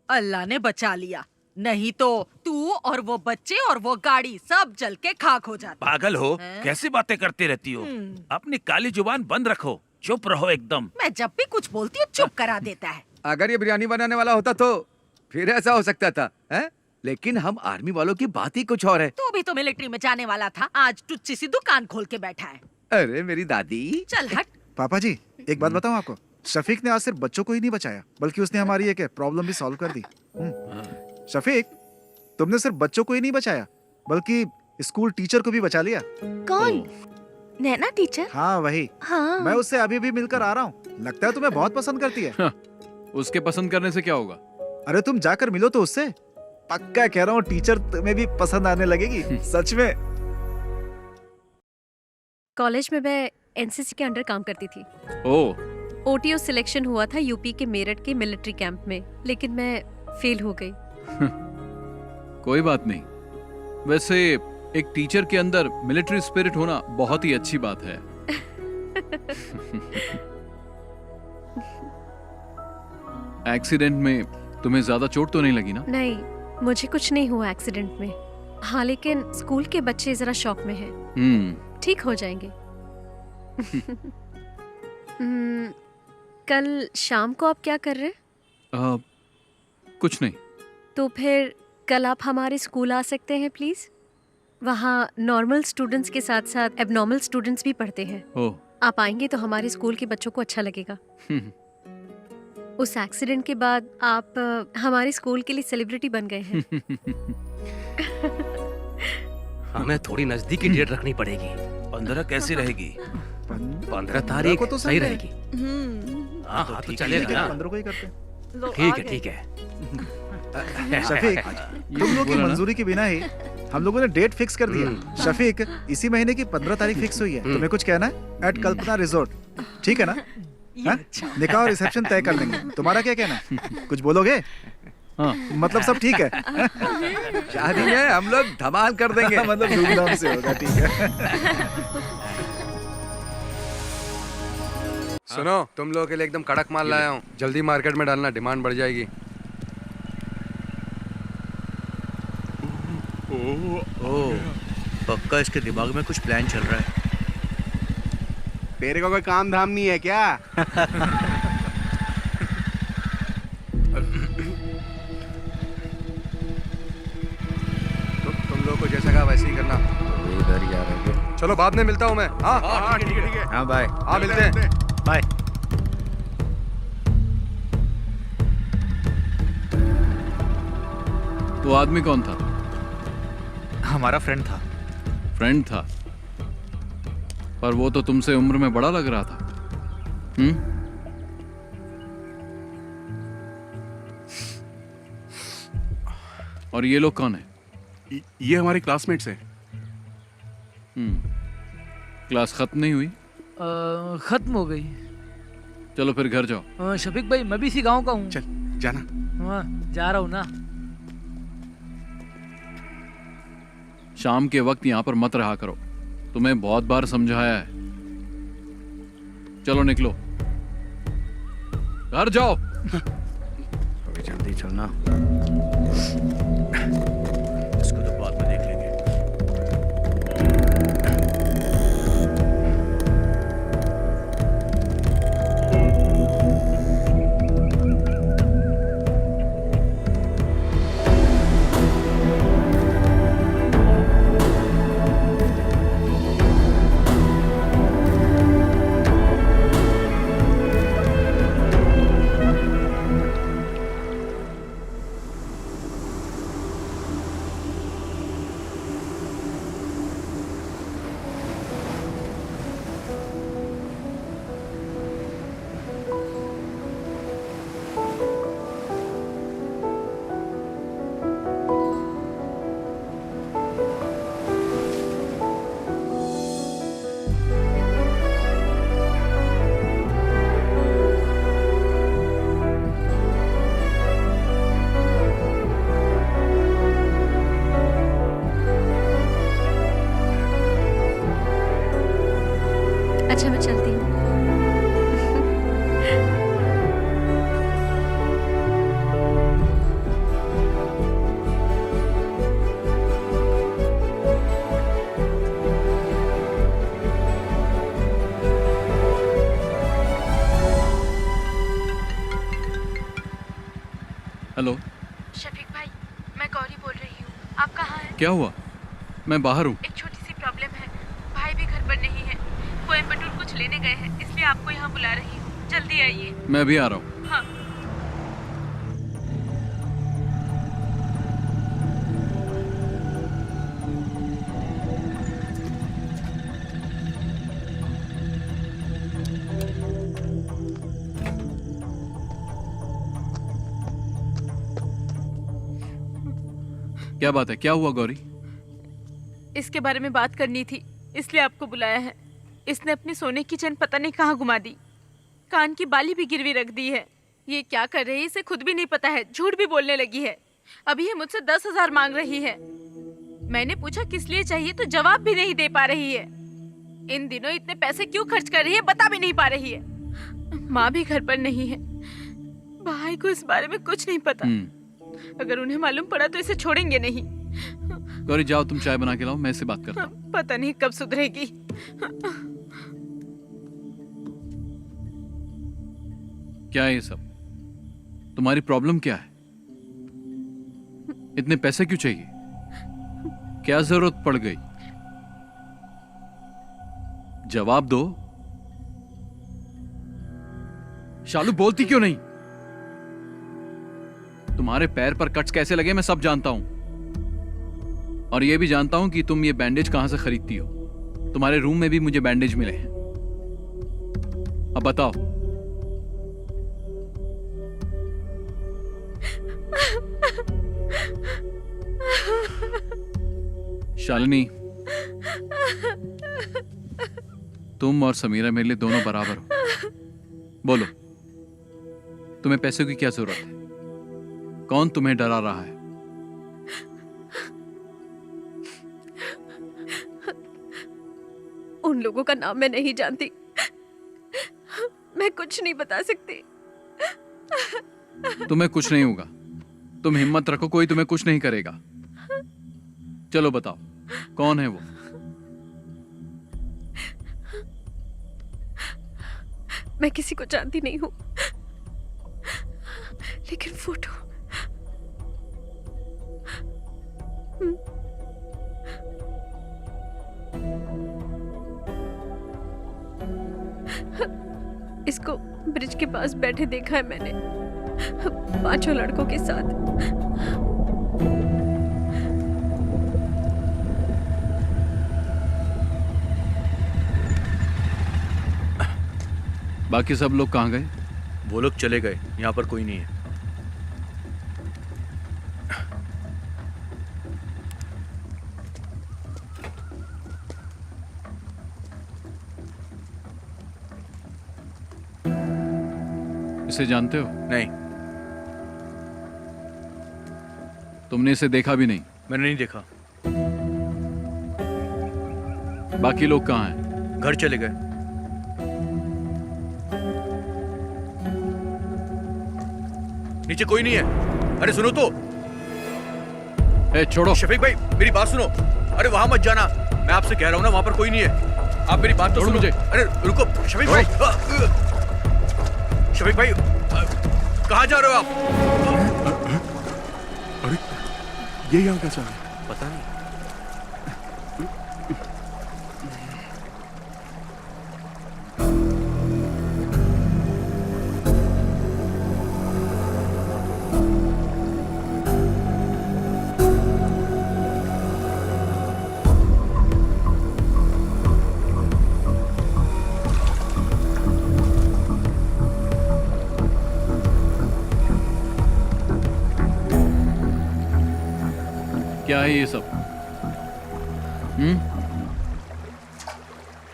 अल्लाह ने बचा लिया, नहीं तो तू और वो बच्चे और वो गाड़ी सब जल के खाक हो जाते। पागल हो, हैं? कैसी बातें करती रहती हो? अपनी काली जुबान बंद रखो, चुप रहो एकदम। मैं जब भी कुछ बोलती हूँ चुप करा देता है। अगर ये बिरयानी बनाने वाला होता तो फिर ऐसा हो सकता था, हैं? लेकिन हम आर्मी वालों की बात ही कुछ और है। तू भी तो मिलिट्री में जाने वाला था, आज टुच्ची सी दुकान खोल के बैठा है। अरे मेरी दादी। चल हट। पापा जी एक बात बताऊं आपको, शफीक ने आज सिर्फ बच्चों को ही नहीं बचाया बल्कि उसने हमारी एक प्रॉब्लम भी सॉल्व कर दी। शफीक, तुमने सिर्फ बच्चों को ही नहीं बचाया बल्कि स्कूल टीचर को भी बचा लिया। कौन? नैना टीचर? हाँ वही। हाँ। मैं उससे अभी भी मिलकर आ रहा हूँ, लगता है तुम्हें बहुत पसंद करती है। उसके पसंद करने से क्या होगा? अरे तुम जाकर मिलो तो उससे, पक्का कह रहा हूँ टीचर तुम्हें भी पसंद आने लगेगी। सच में। कॉलेज में मैं एनसीसी के अंडर काम करती थी। ओह। ओटीओ सिलेक्शन हुआ था यूपी के मेरठ के मिलिट्री कैंप में, लेकिन मैं फेल हो गई। कोई बात नहीं, वैसे एक टीचर के अंदर मिलिट्री स्पिरिट होना बहुत ही अच्छी बात है। एक्सीडेंट में तुम्हें ज्यादा चोट तो नहीं लगी ना? नहीं, मुझे कुछ नहीं हुआ एक्सीडेंट में। हाँ, लेकिन स्कूल के बच्चे जरा शॉक में हैं। ठीक हो जाएंगे। कल शाम को आप क्या कर रहे हैं? कुछ नहीं। तो फिर कल आप हमारे स्कूल आ सकते हैं प्लीज? वहाँ नॉर्मल स्टूडेंट्स के साथ साथ एबनॉर्मल स्टूडेंट्स भी पढ़ते हैं। ओह। आप आएंगे तो हमारे स्कूल के बच्चों को अच्छा लगेगा। उस एक्सीडेंट के बाद आप हमारे स्कूल के लिए सेलिब्रिटी बन गए हैं। हमें थोड़ी नजदीकी डेट रखनी पड़ेगी। 15 कैसी रहेगी? 15 तारीख को तो सही सही रहेगी। हाँ हाँ, तो चलेगा ना। 15 को ही करते हैं। ठीक है ठीक है। शफीक, तुम लोग की मंजूरी के बिना ही हम लोगों ने डेट फिक्स कर दिया। शफीक, इसी महीने की 15 तारीख फिक्स हुई है। तुम्हें कुछ कहना है? एट कल्पना रिजॉर्ट, ठीक है ना? हाँ? निकाह और रिसेप्शन तय कर लेंगे। तुम्हारा क्या कहना है? कुछ बोलोगे? हाँ। मतलब सब ठीक है? शादी में हम लोग धमाल कर देंगे। मतलब धूमधाम से होगा, ठीक है। सुनो, तुम लोगों के लिए एकदम कड़क माल लाया हूँ। जल्दी मार्केट में डालना, डिमांड बढ़ जाएगी। ओह, पक्का इसके दिमाग में कुछ प्लान चल रहा है। तेरे को कोई काम धाम नहीं है क्या? तुम लोगों को जैसा कहा वैसे ही करना। इधर ही आ रहे हैं। चलो बाद में मिलता हूँ मैं। हाँ हाँ ठीक है ठीक है। हाँ बाय। हाँ मिलते हैं। बाय। वो आदमी कौन था? हमारा फ्रेंड था। फ्रेंड था, पर वो तो तुमसे उम्र में बड़ा लग रहा था। और ये लोग कौन है? ये हमारे क्लासमेट्स हैं। क्लास खत्म नहीं हुई? खत्म हो गई। चलो फिर घर जाओ। शफीक भाई, मैं भी इसी गांव का हूँ। चल जाना। हाँ, जा रहा हूँ ना। शाम के वक्त यहाँ पर मत रहा करो, तुम्हें बहुत बार समझाया है। चलो निकलो, घर जाओ। अभी जल्दी चलना। इसको तो बाद में देख लेंगे। अच्छा, मैं चलती हूँ। हेलो। शफीक भाई, मैं गौरी बोल रही हूँ। आप कहाँ हैं? क्या हुआ? मैं बाहर हूँ। एक छोटी सी प्रॉब्लम है। भाई भी घर पर नहीं है। कोयम्बटूर कुछ लेने गए हैं, इसलिए आपको यहाँ बुला रही हूँ। जल्दी आइए। मैं भी आ रहा हूँ। हाँ। क्या बात है? क्या हुआ गौरी? इसके बारे में बात करनी थी, इसलिए आपको बुलाया है। इसने अपनी सोने की चेन पता नहीं कहाँ घुमा दी, कान की बाली भी गिरवी रख दी है। ये क्या कर रही है इसे खुद भी नहीं पता है। झूठ भी बोलने लगी है। अभी ये मुझसे 10,000 मांग रही है। मैंने पूछा किस लिए चाहिए तो जवाब भी नहीं दे पा रही है। इन दिनों इतने पैसे क्यों खर्च कर रही है बता भी नहीं पा रही है। माँ भी घर पर नहीं है। भाई को इस बारे में कुछ नहीं पता। अगर उन्हें मालूम पड़ा तो इसे छोड़ेंगे नहीं। गौरी जाओ, तुम चाय बना के लाओ, मैं इससे बात करता हूँ। पता नहीं कब सुधरेगी। क्या है ये सब? तुम्हारी प्रॉब्लम क्या है? इतने पैसे क्यों चाहिए? क्या जरूरत पड़ गई? जवाब दो। शालू बोलती क्यों नहीं? तुम्हारे पैर पर कट्स कैसे लगे मैं सब जानता हूं, और यह भी जानता हूं कि तुम ये बैंडेज कहां से खरीदती हो। तुम्हारे रूम में भी मुझे बैंडेज मिले हैं। अब बताओ। शालिनी, तुम और समीरा मेरे लिए दोनों बराबर हो। बोलो, तुम्हें पैसों की क्या जरूरत है? कौन तुम्हें डरा रहा है? उन लोगों का नाम मैं नहीं जानती, मैं कुछ नहीं बता सकती। तुम्हें कुछ नहीं होगा, तुम हिम्मत रखो, कोई तुम्हें कुछ नहीं करेगा। चलो बताओ, कौन है वो? मैं किसी को जानती नहीं हूं, लेकिन फोटो इसको ब्रिज के पास बैठे देखा है मैंने, 5 लड़कों के साथ। बाकी सब लोग कहाँ गए? वो लोग चले गए, यहाँ पर कोई नहीं है। इसे जानते हो? नहीं। तुमने इसे देखा भी नहीं? मैंने नहीं देखा। बाकी लोग कहाँ हैं? घर चले गए। नीचे कोई नहीं है। अरे सुनो तो। छोड़ो। शफीक भाई मेरी बात सुनो। अरे वहां मत जाना, मैं आपसे कह रहा हूं ना, वहां पर कोई नहीं है। आप मेरी बात तो सुनो मुझे। अरे रुको शफीक भाई। शफीक भाई कहाँ जा रहे हो आप? अरे ये यहाँ कैसा है? पता नहीं। क्या है ये सब?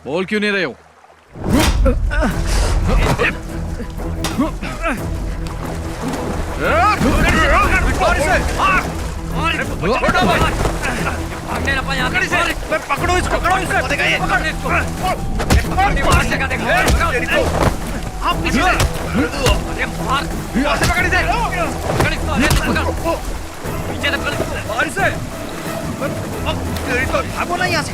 बोल क्यों नहीं रहे हो? पकड़ो इसको, पकड़ो भागो ना यहाँ से।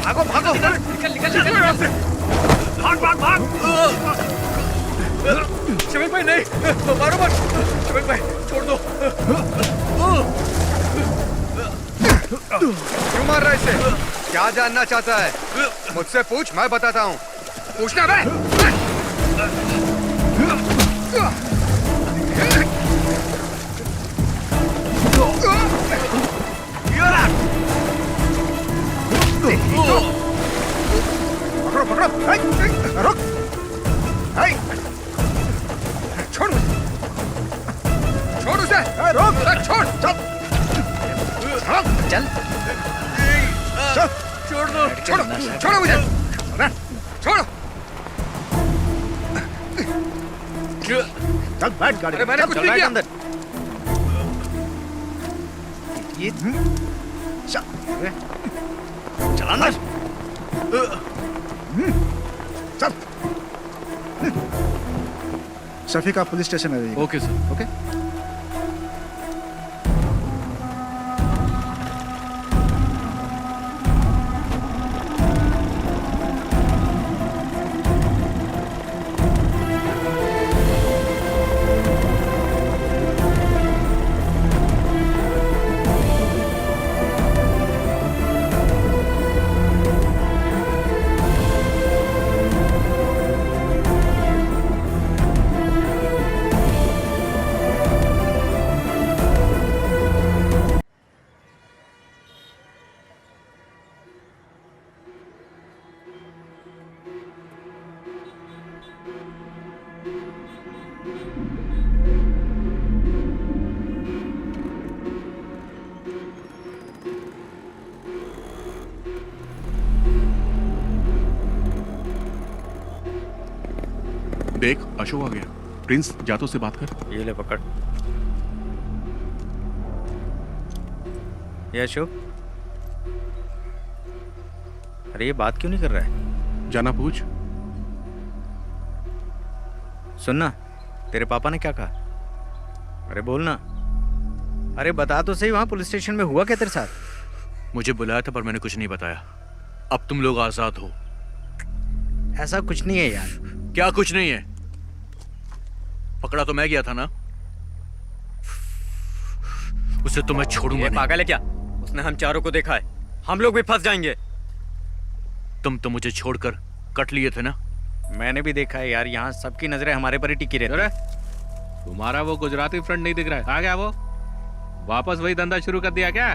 भागो भागो, निकल भाग। शफीक भाई नहीं, मारो मत। शफीक भाई छोड़ दो। क्यों मार रहा है इसे? क्या जानना चाहता है? मुझसे पूछ, मैं बताता हूँ। पूछना बे। पकड़ो पकड़ो, रुक, छोड़ उसे, रोक, छोड़, चल, छोड़ दो, छोड़ो मुझे, छोड़ो। चल बैठ गाड़ी। अरे मैंने कुछ नहीं किया। अंदर। ये चल अंदर। चल। शफीक आप पुलिस स्टेशन आ जाइए। Okay sir. ओके। देख अशोक आ गया। प्रिंस जा तो उससे बात कर। ये ले पकड़। ये अशोक, अरे ये बात क्यों नहीं कर रहा है? जाना पूछ। सुनना, तेरे पापा ने क्या कहा? अरे बोलना, अरे बता तो सही, वहां पुलिस स्टेशन में हुआ क्या तेरे साथ? मुझे बुलाया था पर मैंने कुछ नहीं बताया। अब तुम लोग आजाद हो। ऐसा कुछ नहीं है यार। क्या कुछ नहीं है? पकड़ा तो मैं गया था ना, उसे तो मैं छोड़ूंगा नहीं। पागल है क्या? उसने हम चारों को देखा है, हम लोग भी फंस जाएंगे। तुम तो मुझे छोड़कर कट लिए थे ना। मैंने भी देखा है यार, यहाँ सबकी नजरें हमारे पर ही टिकी रहती है। तुम्हारा वो गुजराती फ्रेंड नहीं दिख रहा है? आ गया वो, वापस वही धंधा शुरू कर दिया क्या?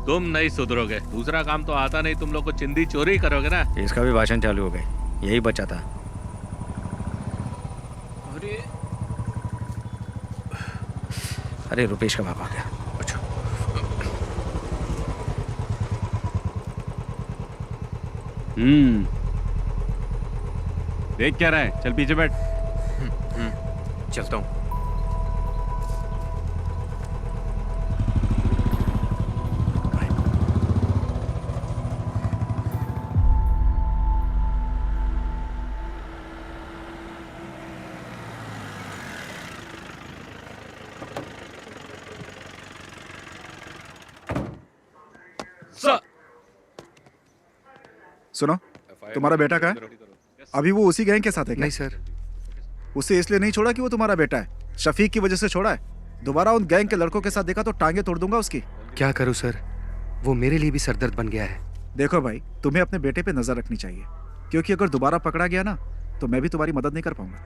तुम नहीं सुधरोगे। दूसरा काम तो आता नहीं, तुम लोग को चिंदी चोरी करोगे ना। इसका भी भाषण चालू हो गए, यही बचा था। अरे रुपेश का बाप आ गया। अच्छा देख क्या रहा है? चल पीछे बैठ। चलता हूँ। सुनो, तुम्हारा बेटा कहाँ है? अभी वो उसी गैंग के साथ है क्या? नहीं सर। उसे इसलिए नहीं छोड़ा कि वो तुम्हारा बेटा है, शफीक की वजह से छोड़ा है। दोबारा उन गैंग के लड़कों के साथ देखा तो टांगे तोड़ दूंगा उसकी। क्या करूं सर, वो मेरे लिए भी सरदर्द बन गया है। देखो भाई, तुम्हें अपने बेटे पे नजर रखनी चाहिए, क्योंकि अगर दोबारा पकड़ा गया ना तो मैं भी तुम्हारी मदद नहीं कर पाऊंगा।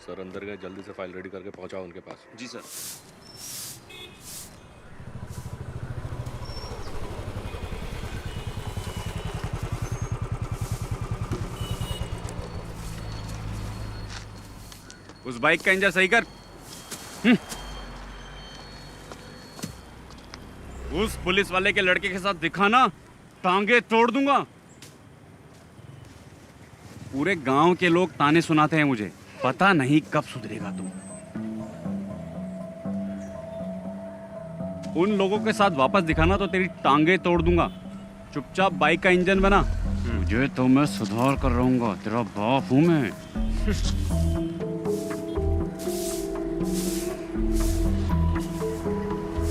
सर अंदर गए, जल्दी से फाइल रेडी करके पहुंचाओ उनके पास। जी सर। उस बाइक का इंजन सही कर। उस पुलिस वाले के लड़के के साथ दिखाना, टांगे तोड़ दूंगा। पूरे गांव के लोग ताने सुनाते हैं मुझे, पता नहीं कब सुधरेगा तुम। उन लोगों के साथ वापस दिखाना तो तेरी टांगे तोड़ दूंगा। चुपचाप बाइक का इंजन बना, तुझे तो मैं सुधार कर रहूंगा, तेरा बाप हूं मैं।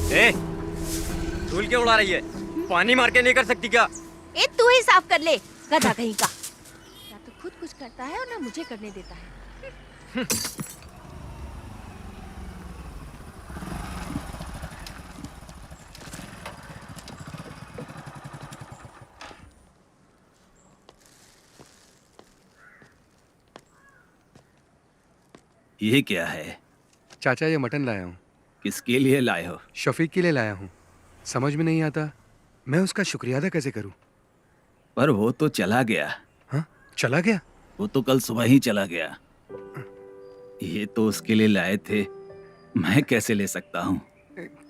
ए, धूल क्यों उड़ा रही है? पानी मार के नहीं कर सकती क्या? ए तू ही साफ कर ले, गधा कहीं का। ना तो खुद कुछ करता है और ना मुझे करने देता है। ये क्या है? चाचा ये मटन लाया हूँ। किसके लिए लाए हो? शफीक के लिए लाया हूँ। समझ में नहीं आता मैं उसका शुक्रिया अदा कैसे करूँ। पर वो तो चला गया। हाँ, चला गया? वो तो कल सुबह ही चला गया। ये तो उसके लिए लाए थे, मैं कैसे ले सकता हूँ?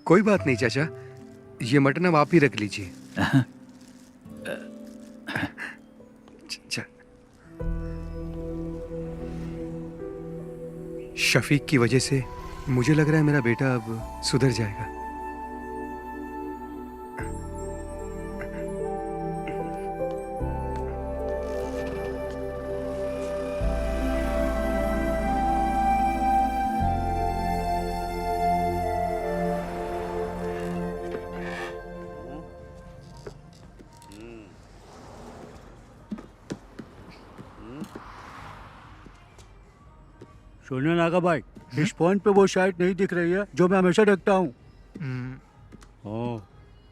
कोई बात नहीं चाचा, ये मटन अब आप ही रख लीजिए। शफीक की वजह से मुझे लग रहा है मेरा बेटा अब सुधर जाएगा। सुनिए नागा भाई, इस पॉइंट पे वो साइड नहीं दिख रही है जो मैं हमेशा देखता हूँ।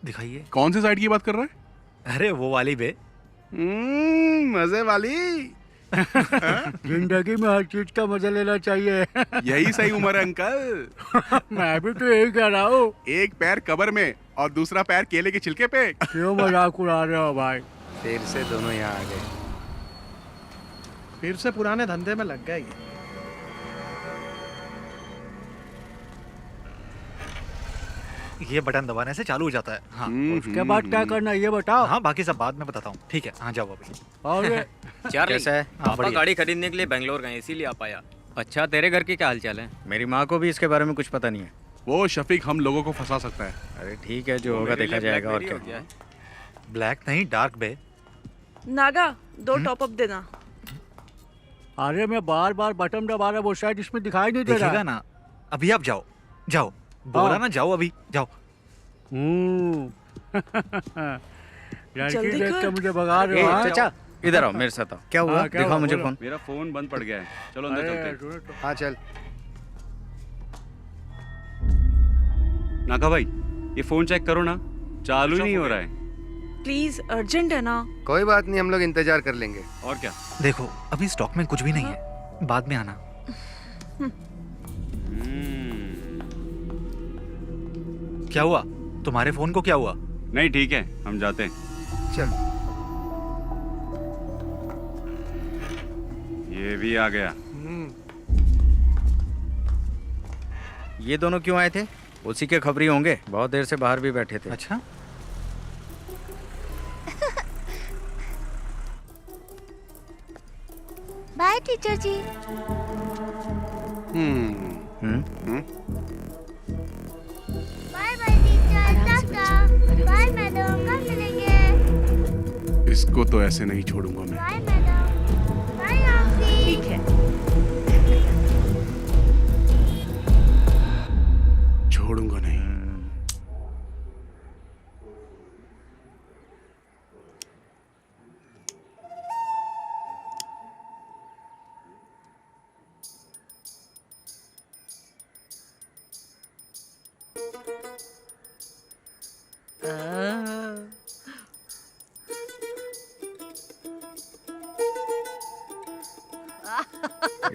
दिखाइए। कौन सी साइड की बात कर रहा है? अरे वो वाली बे। मजे वाली। जिंदगी में हर चीज का मजा लेना चाहिए। यही सही उम्र है अंकल। मैं भी तो यही कह रहा हूँ। एक पैर कब्र में और दूसरा पैर केले के छिलके पे। क्यों मजाक उड़ा रहे हो भाई? फिर से दोनों यहाँ आ गए। फिर से पुराने धंधे में लग गए। ये बटन दबाने से चालू हो जाता है। हाँ उसके बाद क्या करना है ये बताओ। हाँ बाकी सब बाद में बताता हूँ। ठीक है हाँ जाओ अभी। और चार्ली, कैसा है? पापा बढ़िया। गाड़ी खरीदने के लिए बेंगलोर गए इसीलिए आ पाया। अच्छा तेरे घर के क्या हालचाल है? मेरी माँ को भी इसके बारे में कुछ पता नहीं है। वो शफीक हम लोगों को फंसा सकता है। अरे ठीक है जो होगा देखा जाएगा और क्या। ब्लैक नहीं डार्क बे। नागा 2 टॉप अप देना। अरे मैं बार बार बटन दबा रहा, वो शायद इसमें दिखाई नहीं दे रहा। दिखेगा ना। अभी आप जाओ जाओ, बोला ना जाओ अभी जाओ। लड़की देख के मुझे भगा रहे हो। चाचा इधर आओ मेरे साथ आओ। क्या हुआ? दिखाओ मुझे फोन। मेरा फोन बंद पड़ गया है, चलो अंदर चलते हैं। हाँ चल। नाका भाई ये फोन चेक करो ना, चालू ही नहीं हो रहा है। प्लीज अर्जेंट है ना। कोई बात नहीं, हम लोग इंतजार कर लेंगे। और क्या? देखो अभी स्टॉक में कुछ भी नहीं है, बाद में आना। क्या हुआ? तुम्हारे फोन को क्या हुआ? नहीं ठीक है हम जाते हैं। चल। ये भी आ गया। ये दोनों क्यों आए थे? उसी के खबरी होंगे, बहुत देर से बाहर भी बैठे थे। अच्छा bye teacher ji. Bye bye teacher, tata. Bye madam, कब मिलेंगे? इसको तो ऐसे नहीं छोड़ूंगा मैं। Bye madam. Bye aunty. ठीक है छोड़ूंगा नहीं।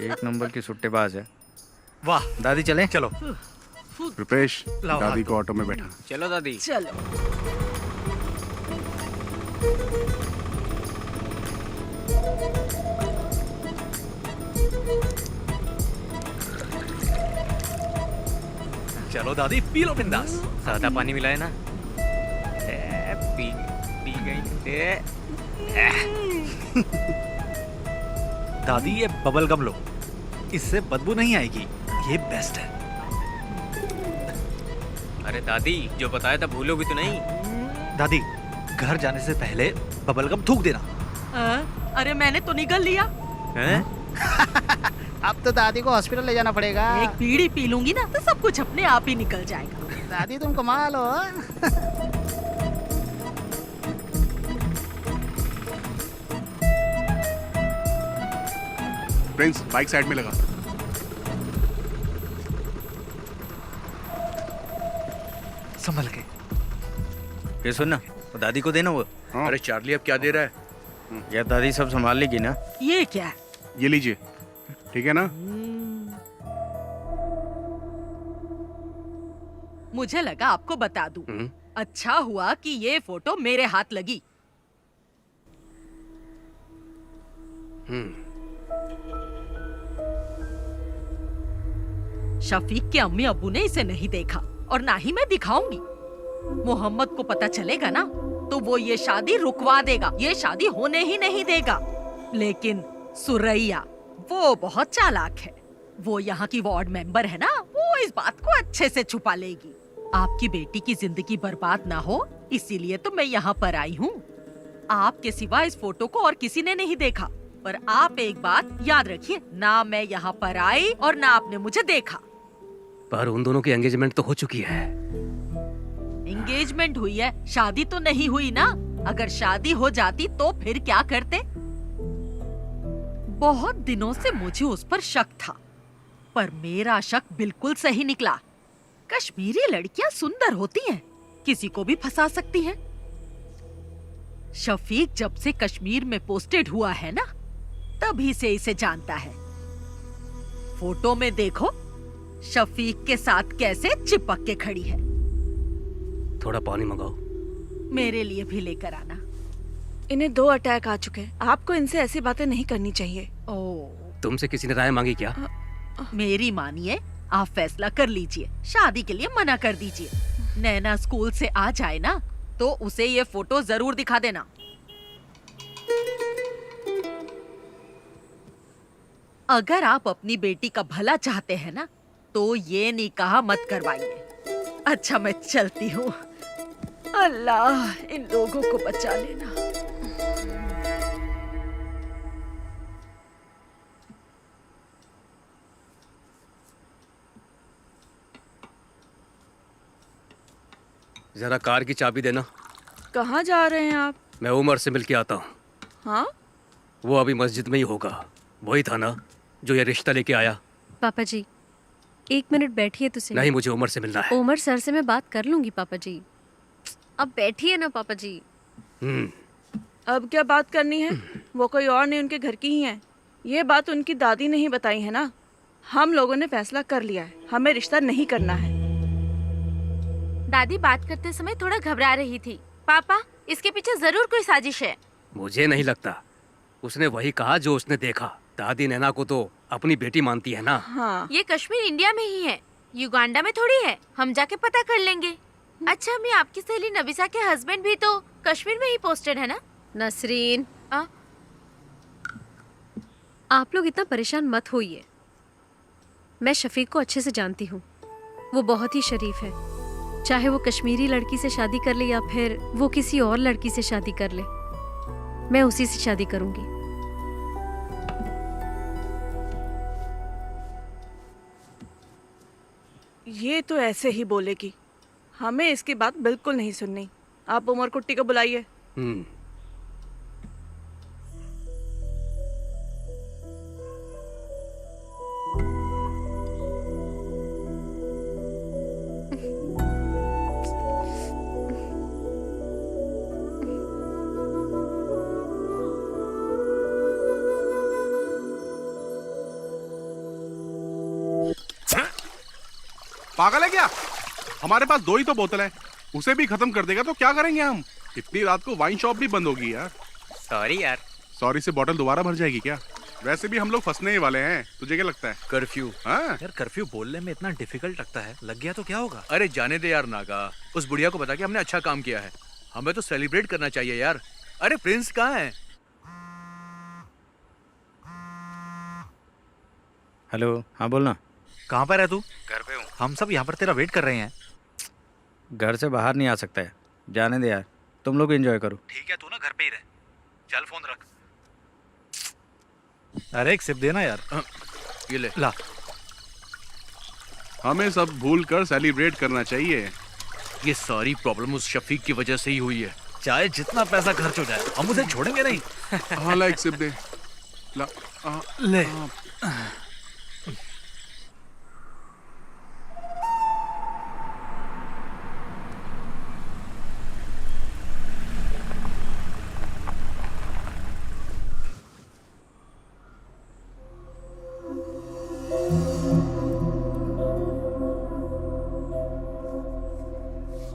एक नंबर की सुट्टेबाज है। वाह दादी चलें? चलो। रुपेश लाओ दादी हाथ को ऑटो में बैठा। चलो दादी। चलो। चलो दादी पी लो बिंदास। सादा पानी मिलाए ना। पी पी गई। दादी ये बबल गम लो, इससे बदबू नहीं आएगी, ये बेस्ट है। अरे दादी जो बताया था भूलोगी तो नहीं? दादी घर जाने से पहले बबल गम थूक देना। अरे मैंने तो निगल लिया। अब तो दादी को हॉस्पिटल ले जाना पड़ेगा। एक बीड़ी पी लूंगी ना तो सब कुछ अपने आप ही निकल जाएगा। दादी तुम कमाल हो। प्रिंस बाइक साइड में लगा। संभल के। ये सुन ना, वो दादी को देना वो। अरे चार्ली अब क्या दे रहा है? यार दादी सब संभाल लेगी ना। ये क्या है? ये लीजिए, ठीक है ना? मुझे लगा आपको बता दूं। अच्छा हुआ कि ये फोटो मेरे हाथ लगी। शफीक के अम्मी अब्बू ने इसे नहीं देखा और ना ही मैं दिखाऊंगी। मोहम्मद को पता चलेगा ना तो वो ये शादी रुकवा देगा, ये शादी होने ही नहीं देगा। लेकिन सुरैया वो बहुत चालाक है। वो यहाँ की वार्ड मेंबर है ना, वो इस बात को अच्छे से छुपा लेगी। आपकी बेटी की जिंदगी बर्बाद ना हो इसीलिए तो मैं यहाँ पर आई हूँ। आपके सिवा इस फोटो को और किसी ने नहीं देखा। पर आप एक बात याद रखिए, ना मैं यहाँ पर आई और ना आपने मुझे देखा। पर उन दोनों की एंगेजमेंट तो हो चुकी है। एंगेजमेंट हुई है, शादी तो नहीं हुई ना। अगर शादी हो जाती तो फिर क्या करते? बहुत दिनों से मुझे उस पर शक था, पर मेरा शक बिल्कुल सही निकला। कश्मीरी लड़कियां सुंदर होती हैं, किसी को भी फंसा सकती हैं। शफीक जब से कश्मीर में पोस्टेड हुआ है ना, तभी से इसे जानता है। फोटो में देखो शफीक के साथ कैसे चिपक के खड़ी है। थोड़ा पानी मंगाओ। मेरे लिए भी लेकर आना। इन्हें 2 अटैक आ चुके हैं, आपको इनसे ऐसी बातें नहीं करनी चाहिए। तुमसे किसी ने राय मांगी क्या? मेरी मानिए, आप फैसला कर लीजिए, शादी के लिए मना कर दीजिए। नैना स्कूल से आ जाए ना तो उसे ये फोटो जरूर दिखा देना। अगर आप अपनी बेटी का भला चाहते हैं ना तो ये निकाह मत करवाइए। अच्छा मैं चलती हूँ। अल्लाह इन लोगों को बचा लेना। जरा कार की चाबी देना। कहाँ जा रहे हैं आप? मैं उमर से मिल के आता हूँ। हाँ? वो अभी मस्जिद में ही होगा। वही था ना जो ये रिश्ता लेके आया। पापा जी 1 मिनट बैठिए तो सही। नहीं, मुझे उमर से मिलना है। उमर सर से मैं बात कर लूंगी पापा जी। अब बैठिए ना पापा जी। अब क्या बात करनी है? वो कोई और नहीं, उनके घर की ही है। ये बात उनकी दादी ने ही बताई है ना। हम लोगों ने फैसला कर लिया है, हमें रिश्ता नहीं करना है। दादी बात करते समय थोड़ा घबरा रही थी। पापा इसके पीछे जरूर कोई साजिश है। मुझे नहीं लगता। उसने वही कहा जो उसने देखा। दादी नैना को तो अपनी बेटी मानती है ना। हाँ। ये कश्मीर इंडिया में ही है, युगांडा में थोड़ी है। हम जाके पता कर लेंगे। अच्छा मैं आपकी सहेली नबिसा के हस्बैंड भी तो कश्मीर में ही पोस्टेड है ना? नसरीन आप लोग इतना परेशान मत होइए। मैं शफीक को अच्छे से जानती हूँ। वो बहुत ही शरीफ है। चाहे वो कश्मीरी लड़की से शादी कर ले या फिर वो किसी और लड़की से शादी कर ले, मैं उसी से शादी करूंगी। ये तो ऐसे ही बोलेगी। हमें इसकी बात बिल्कुल नहीं सुननी। आप उमर कुट्टी को बुलाइए। पागल है क्या? हमारे पास 2 ही तो बोतल है, उसे भी खत्म कर देगा तो क्या करेंगे हम? इतनी रात को वाइन शॉप भी बंद होगी यार। सॉरी यार। सॉरी से बोतल दोबारा भर जाएगी क्या? वैसे भी हम लोग फंसने ही वाले हैं। तुझे क्या लगता है? कर्फ्यू। हाँ? यार कर्फ्यू बोलने में इतना डिफिकल्ट लगता है। लग गया तो क्या होगा? अरे जाने दे यार नागा। उस बुढ़िया को बता के हमने अच्छा काम किया है। हमें तो सेलिब्रेट करना चाहिए यार। अरे प्रिंस कहाँ है? हेलो, हाँ बोलना। कहाँ पर है तू? घर पे हूँ। हम सब यहाँ पर तेरा वेट कर रहे हैं। घर से बाहर नहीं आ सकता है। जाने दे यार, तुम लोग एंजॉय करो। ठीक है, तू ना घर पे ही रह। चल फोन रख। अरे एक सिप देना यार। ये ले। ला। हमें सब भूल कर सेलिब्रेट करना चाहिए। ये सारी प्रॉब्लम उस शफीक की वजह से ही हुई है। चाहे जितना पैसा खर्च हो जाए हम उसे छोड़ेंगे नहीं। हाँ ला, एक सिप दे। ला। ले।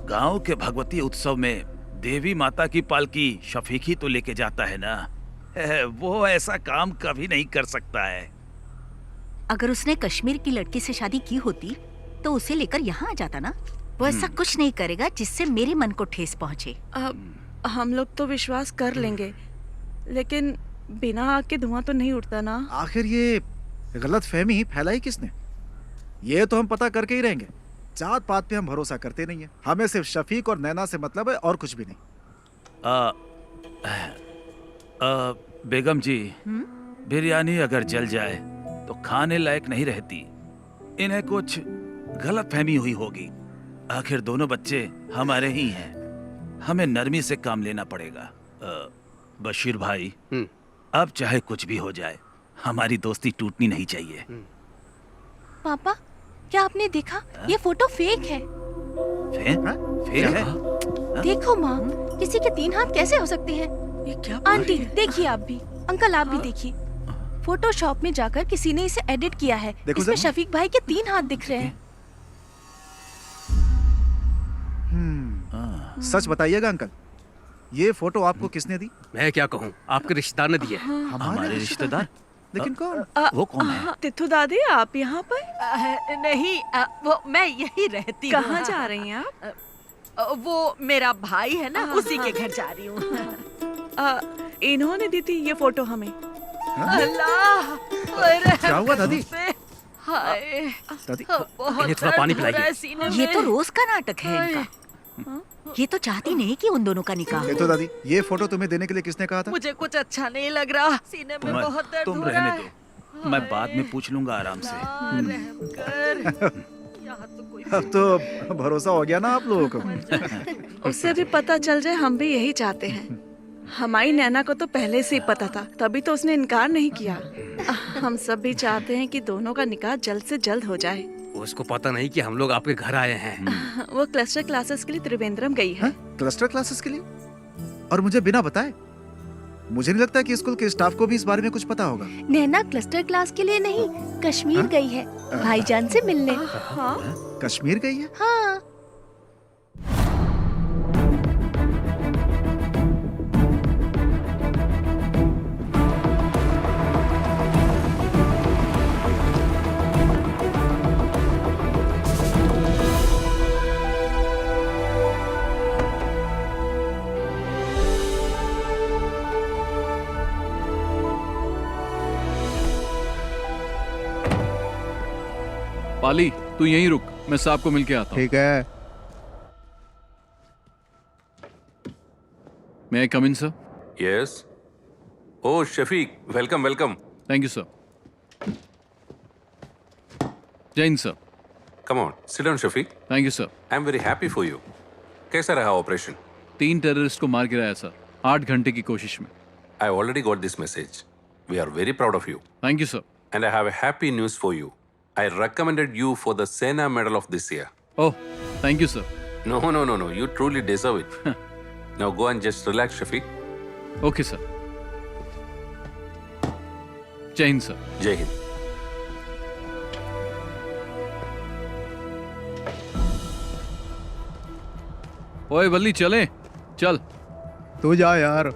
गांव के भगवती उत्सव में देवी माता की पालकी शफीक ही तो लेके जाता है ना। वो ऐसा काम कभी नहीं कर सकता है। अगर उसने कश्मीर की लड़की से शादी की होती तो उसे लेकर यहाँ आ जाता ना। वो ऐसा कुछ नहीं करेगा जिससे मेरे मन को ठेस पहुँचे। हम लोग तो विश्वास कर लेंगे, लेकिन बिना आग के धुआं तो नहीं उठता ना। आखिर ये गलत फहमी फैलाई किसने? ये तो हम पता करके ही रहेंगे। जात पात पे हम भरोसा करते नहीं है। हमें सिर्फ शफीक और नैना से मतलब है और कुछ भी नहीं। बेगम जी, बिरयानी अगर जल जाए तो खाने लायक नहीं रहती। इन्हें कुछ गलत फहमी हुई होगी। आखिर दोनों बच्चे हमारे ही हैं। हमें नरमी से काम लेना पड़ेगा। बशीर भाई, अब चाहे कुछ भी हो जाए हमारी दोस्ती टूटनी नहीं चाहिए। पापा क्या आपने देखा? ये फोटो फेक है। फेक है? देखो माँ, किसी के 3 हाथ कैसे हो सकते हैं? ये क्या? आंटी देखिए, आप भी, अंकल आप भी देखिए। फोटोशॉप में जाकर किसी ने इसे एडिट किया है। इसमें शफीक भाई के 3 हाथ दिख रहे हैं। सच बताइएगा अंकल, ये फोटो आपको किसने दी? मैं क्या कहूँ, आपके रिश्तेदार ने दी है। हमारे रिश्तेदार? लेकिन कौन? वो कौन है? तिथु दादी, आप यहाँ पर? नहीं, वो मैं यही रहती हूँ। कहाँ जा रही हैं आप? वो मेरा भाई है ना, उसी के घर जा रही हूँ। इन्होंने दी थी ये फोटो हमें। अल्लाह, क्या हुआ दादी? हाय, दादी, बहुत दर्द हो रहा है सीने में। ये तो रोज का नाटक है इनका। ये तो चाहती नहीं कि उन दोनों का निकाह हो। ये तो दादी, ये फोटो तुम्हें देने के लिए किसने कहा था? मुझे कुछ अच्छा नहीं लग रहा, सीने में बहुत दर्द तुम हो रहा रहने है। दो, मैं बाद में पूछ लूंगा आराम से। रहम कर। यहाँ तो कोई अब तो भरोसा हो गया ना आप लोगों को। उससे भी पता चल जाए, हम भी यही चाहते हैं। हमारी नैना को तो पहले से ही पता था, तभी तो उसने इनकार नहीं किया। हम सब भी चाहते हैं कि दोनों का निकाह जल्द से जल्द हो जाए। उसको पता नहीं कि हम लोग आपके घर आए हैं। वो क्लस्टर क्लासेस के लिए त्रिवेंद्रम गई है। क्लस्टर क्लासेस के लिए? और मुझे बिना बताए? मुझे नहीं लगता कि स्कूल के स्टाफ को भी इस बारे में कुछ पता होगा। नैना क्लस्टर क्लास के लिए नहीं, कश्मीर गई है भाईजान से मिलने। कश्मीर गई है? हाँ। पाली, तू यहीं रुक, मैं साहब को मिलके आता हूँ। ठीक है। May I come in, sir? Yes. Oh, Shafiq, welcome, welcome. Thank you, sir. Jain, sir. Come on, sit down, Shafiq. Thank you, sir. I'm very happy for you. कैसा रहा ऑपरेशन? 3 टेररिस्ट को मार गिराया सर, 8 घंटे की कोशिश में। I already got this message. We are very proud of you. Thank you, sir. And I have a happy news for you. I recommended you for the Sena Medal of this year. Oh, thank you, sir. No. You truly deserve it. Now go and just relax, Shafiq. Okay, sir. Jai Hind, sir. Jai Hind. ओए बल्ली, चले चल। तू जा यार।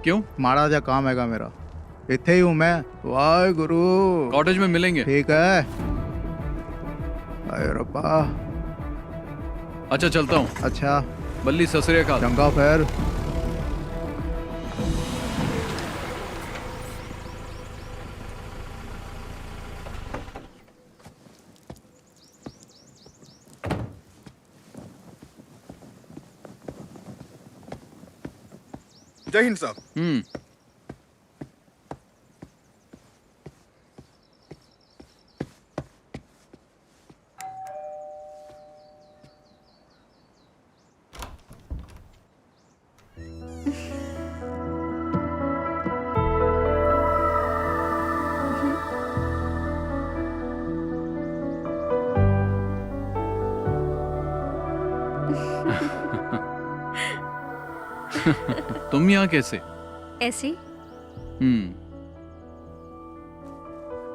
क्यों? माड़ा जा काम हैगा मेरा, इत्थे ही हूँ मैं। वाहे गुरु। कॉटेज में मिलेंगे। ठीक है। अरे रब्बा। अच्छा चलता हूँ। अच्छा। बल्ली, सत श्री अकाल। चंगा फिर। जय हिंद साहब। तुम यहाँ कैसे? ऐसे।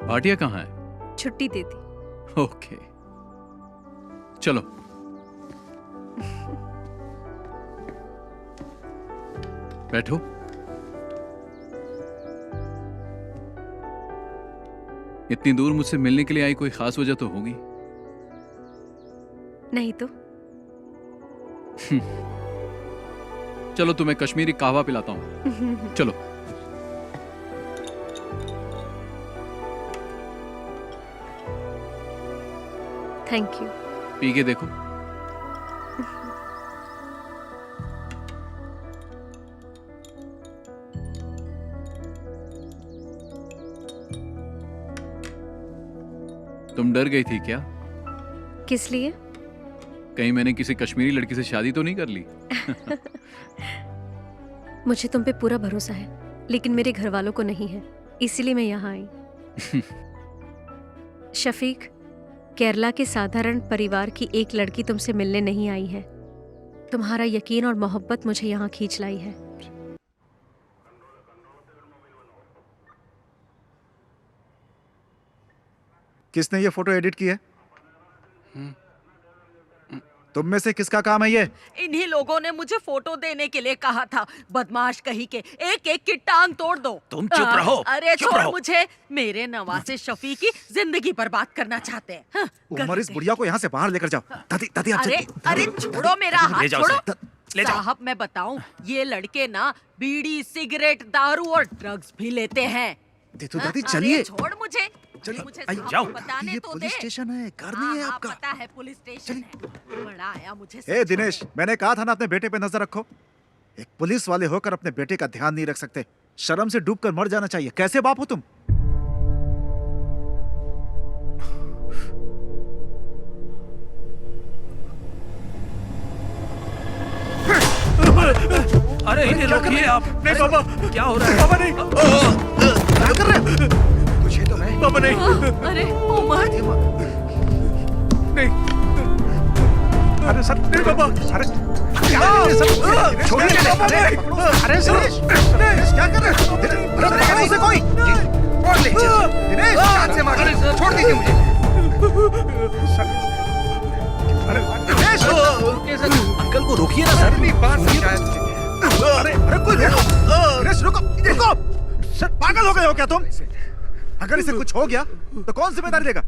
भाटिया कहाँ है? छुट्टी दे दी। ओके, चलो। बैठो। इतनी दूर मुझसे मिलने के लिए आई, कोई खास वजह तो होगी? नहीं तो। चलो, तुम्हें कश्मीरी कहवा पिलाता हूँ। चलो। Thank you. पी के देखो। तुम डर गई थी क्या? किस लिए? कहीं मैंने किसी कश्मीरी लड़की से शादी तो नहीं कर ली? मुझे तुम पे पूरा भरोसा है, लेकिन मेरे घर वालों को नहीं है, इसीलिए मैं यहाँ आई। शफीक, केरला के साधारण परिवार की एक लड़की तुमसे मिलने नहीं आई है। तुम्हारा यकीन और मोहब्बत मुझे यहाँ खींच लाई है। किसने ये फोटो एडिट की है? तुम में से किसका काम है ये? इन्हीं लोगों ने मुझे फोटो देने के लिए कहा था। बदमाश कहीं के, एक एक की टांग तोड़ दो। तुम चुप रहो। अरे चुप छोड़ रहो। मुझे, मेरे नवासे शफीक की जिंदगी बर्बाद करना चाहते हैं। हाँ, उमर, इस बुढ़िया को यहाँ से बाहर लेकर जाओ। दादी दादी आप अरे अरे छोड़ो मेरा हाथ, ले जाओ छोड़ो। उसे। ले जाओ। साहब मैं बताऊं, ये लड़के ना बीड़ी, सिगरेट, दारू और ड्रग्स भी लेते हैं। तो हाँ, दादी अरे चलिए। छोड़ मुझे, चलिए, मुझे आइए, साहब जाओ। को बताने ये तो पुलिस दे। स्टेशन है, घर नहीं है हाँ, आपका। पता है पुलिस स्टेशन है। बड़ा आया मुझे। ए दिनेश, मैंने कहा था ना अपने बेटे पे नजर रखो। एक पुलिस वाले होकर अपने बेटे का ध्यान नहीं रख सकते। शर्म से डूबकर मर जाना चाहिए। कैसे बाप हो तुम? अरे इन्हें रोकिए आप। नहीं पापा, क्या हो रहा है? पापा नहीं। क्या कर रहे हो? तुझे तो मैं। पापा नहीं। अरे उमर, नहीं। अरे सर, नहीं पापा। अरे छोड़िए पापा नहीं। अरे दिनेश, क्या कर रहे हो? अरे उसे कोई छोड़ ले। दिनेश, हाथ से मार। छोड़ दीजिए मुझे। दिनेश, अंकल को रोकिए ना सर। नहीं बात समझाया तुझे। अरे अरे कोई रुको। दिनेश रुको, रुको। सर पागल हो गए हो क्या तुम? अगर इसे कुछ हो गया तो कौन जिम्मेदारी लेगा?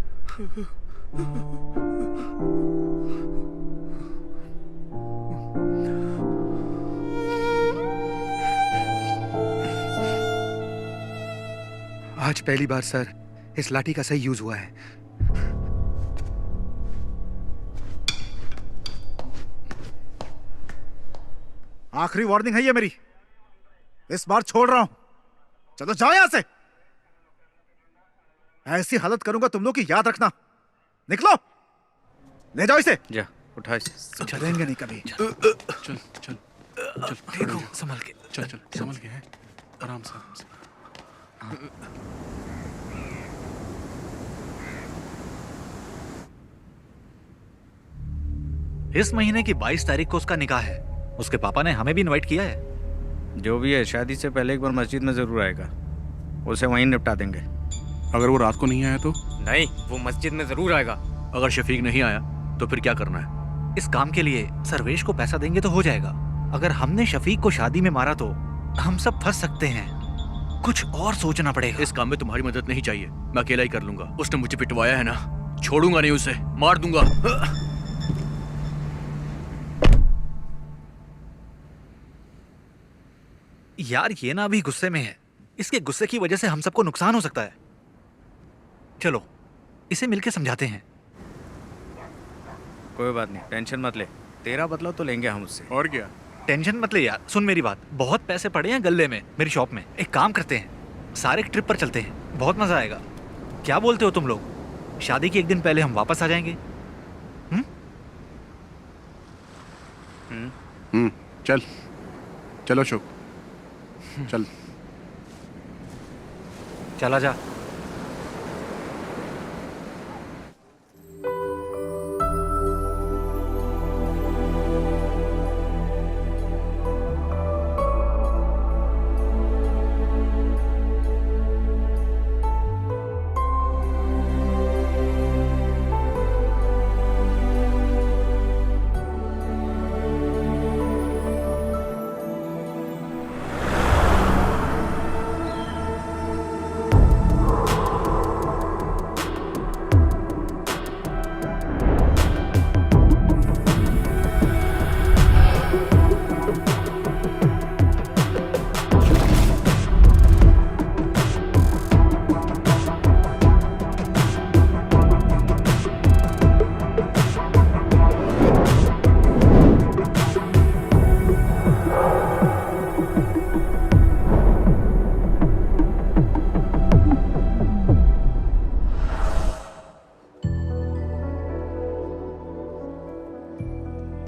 आज पहली बार सर इस लाठी का सही यूज हुआ है। आखिरी वार्निंग है ये मेरी। इस बार छोड़ रहा हूं। चलो जाओ यहां से। ऐसी हालत करूंगा तुम लोग की, याद रखना। निकलो, ले जाओ इसे। जा उठा इसे। चलेंगे नहीं कभी। चल चल चल, देखो संभल के। चल चल संभल के, है आराम से आराम से। इस महीने की 22 तारीख को उसका निकाह है। उसके पापा ने हमें भी इनवाइट किया है। जो भी है, शादी से पहले एक बार मस्जिद में जरूर आएगा। उसे वहीं निपटा देंगे। अगर वो रात को नहीं आया तो? नहीं, वो मस्जिद में जरूर आएगा। अगर शफीक नहीं आया तो फिर क्या करना है? इस काम के लिए सर्वेश को पैसा देंगे तो हो जाएगा। अगर हमने शफीक को शादी में मारा तो हम सब फंस सकते हैं। कुछ और सोचना पड़ेगा। इस काम में तुम्हारी मदद नहीं चाहिए, मैं अकेला ही कर लूंगा। उसने मुझे पिटवाया है ना, छोड़ूंगा नहीं उसे, मार दूंगा। यार ये ना अभी गुस्से में है। इसके गुस्से की वजह से हम सबको नुकसान हो सकता है। चलो इसे मिलके समझाते हैं। कोई बात नहीं, टेंशन मत ले। तेरा बदला तो लेंगे हम उससे। और क्या? टेंशन मत ले यार। सुन मेरी बात, बहुत पैसे पड़े हैं गल्ले में मेरी शॉप में। एक काम करते हैं, सारे एक ट्रिप पर चलते हैं, बहुत मजा आएगा। क्या बोलते हो तुम लोग? शादी के एक दिन पहले हम वापस आ जाएंगे। चल चलो अशोक, चल। चला जा।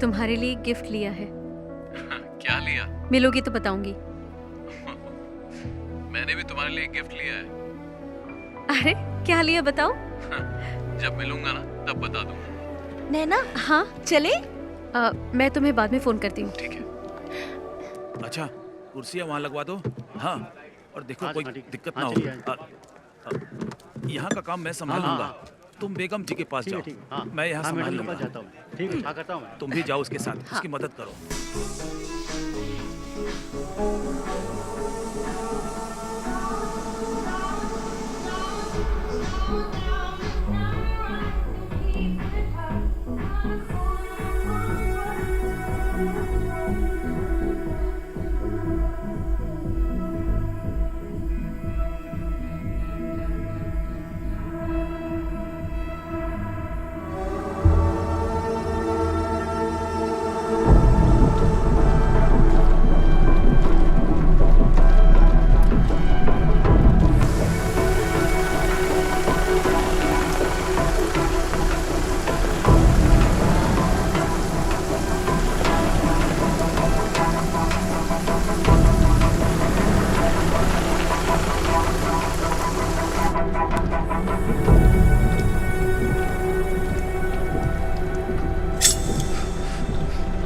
तुम्हारे लिए एक गिफ्ट लिया है। क्या लिया? मिलोगी तो बताऊंगी। मैंने भी तुम्हारे लिए एक गिफ्ट लिया है। अरे क्या लिया बताओ? जब मिलूंगा ना तब बता दूंगा। नैना, हाँ चले? मैं तुम्हें बाद में फोन करती हूँ। ठीक है। अच्छा, कुर्सियाँ वहाँ लगवा दो। हाँ, और देखो कोई दिक्कत ना हो। यहाँ का काम मैं संभालूंगा। तुम बेगम जी के पास ठीक है, जाओ। ठीक है, हाँ। मैं यहाँ हाँ, संभाल मैडम के लूंगा। पास जाता हूँ। ठीक है, हाँ, करता हूँ मैं। तुम भी जाओ उसके साथ, उसकी मदद करो।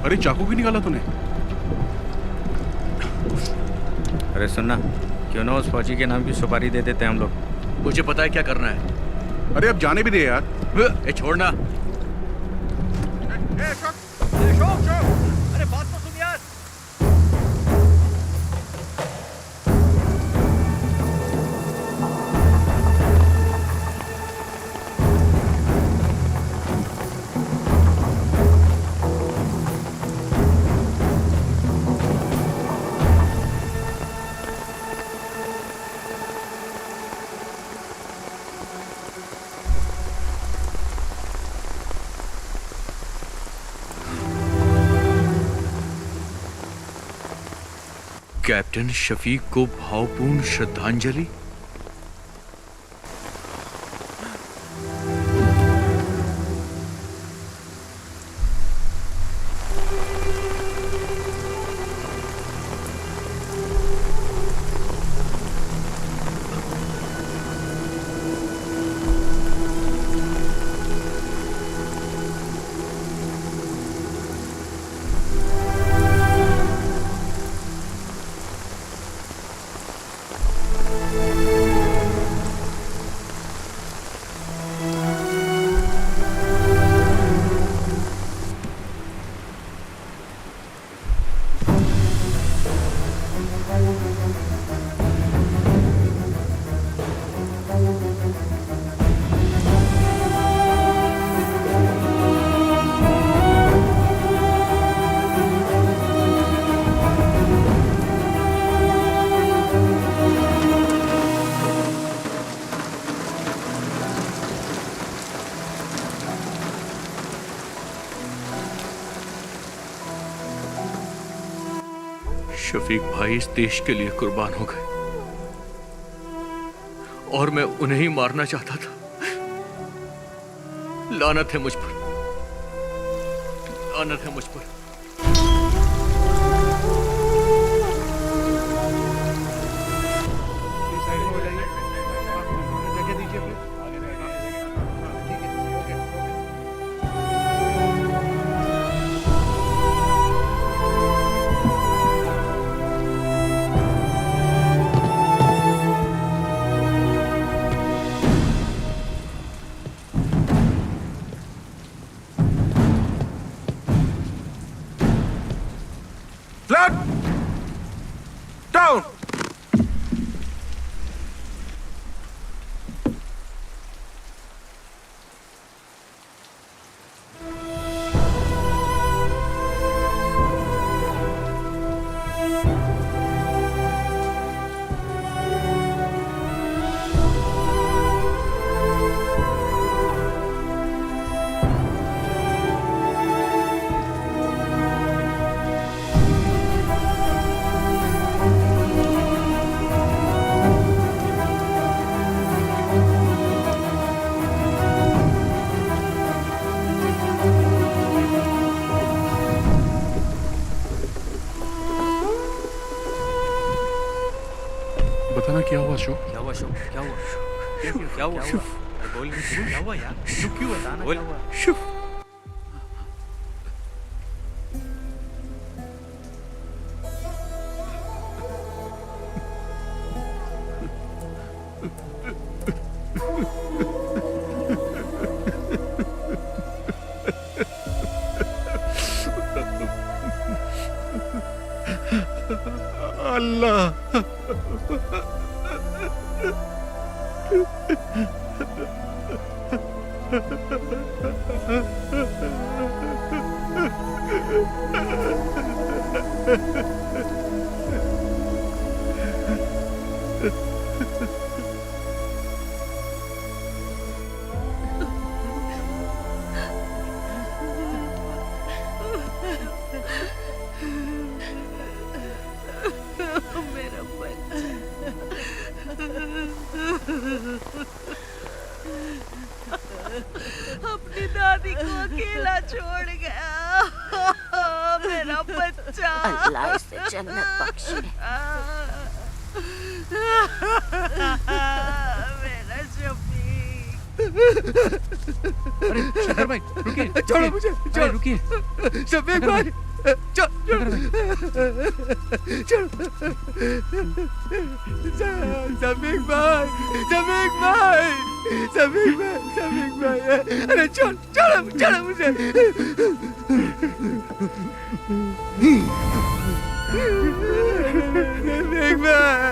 अरे चाकू क्यों निकाला तूने? अरे सुनना, क्यों ना उस फौजी के नाम की सुपारी दे देते हैं हम लोग। मुझे पता है क्या करना है। अरे अब जाने भी दे यार। छोड़ना। अरे बात तो सुन यार। कैप्टन शफीक को भावपूर्ण श्रद्धांजलि। शफीक भाई इस देश के लिए कुर्बान हो गए और मैं उन्हें ही मारना चाहता था। लानत है मुझ पर, लानत है मुझ पर। Flat! Down! बताना क्या हुआ अशोक? क्या हुआ अशोक? क्या हुआ? क्या हुआ? बोल क्या हुआ यार? क्यों बताना क्या हुआ? मेरा बच्चा। अपनी दादी को अकेला छोड़ गया मेरा बच्चा। अल्लाह इसे जन्नत बख्शे। मेरा शफीक। अरे शंकर भाई रुकिए, छोड़ो मुझे, छोड़ो। रुकिए शफीक भाई, छोड़ो, शफीक भाई, शफीक भाई, शफीक भाई, शफीक भाई, अरे छोड़, छोड़ो मुझे। शफीक भाई, शफीक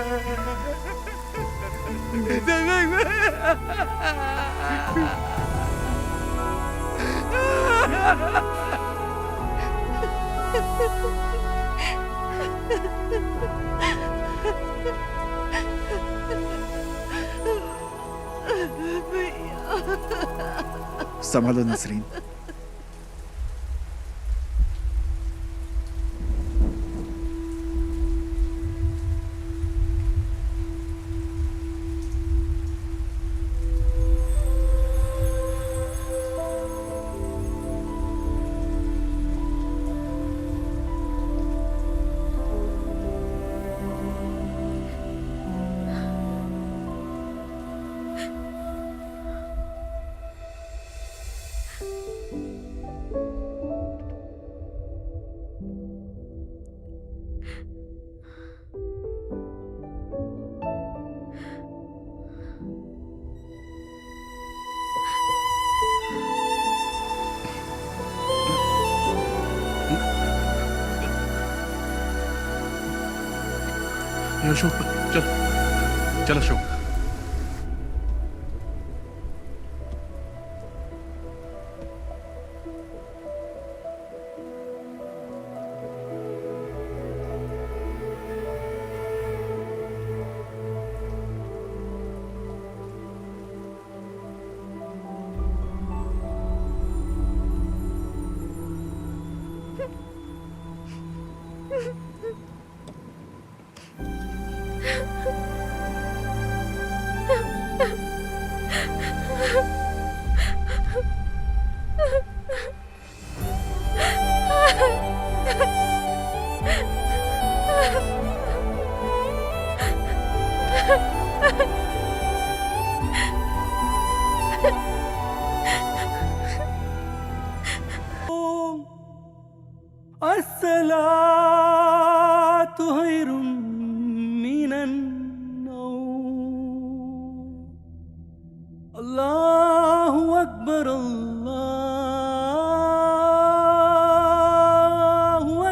संभालो नसरीन। अशोक चल, चल अशोक। अस्सलातु खैरुम मिनन नौम। अल्लाहु अकबर, अल्लाहु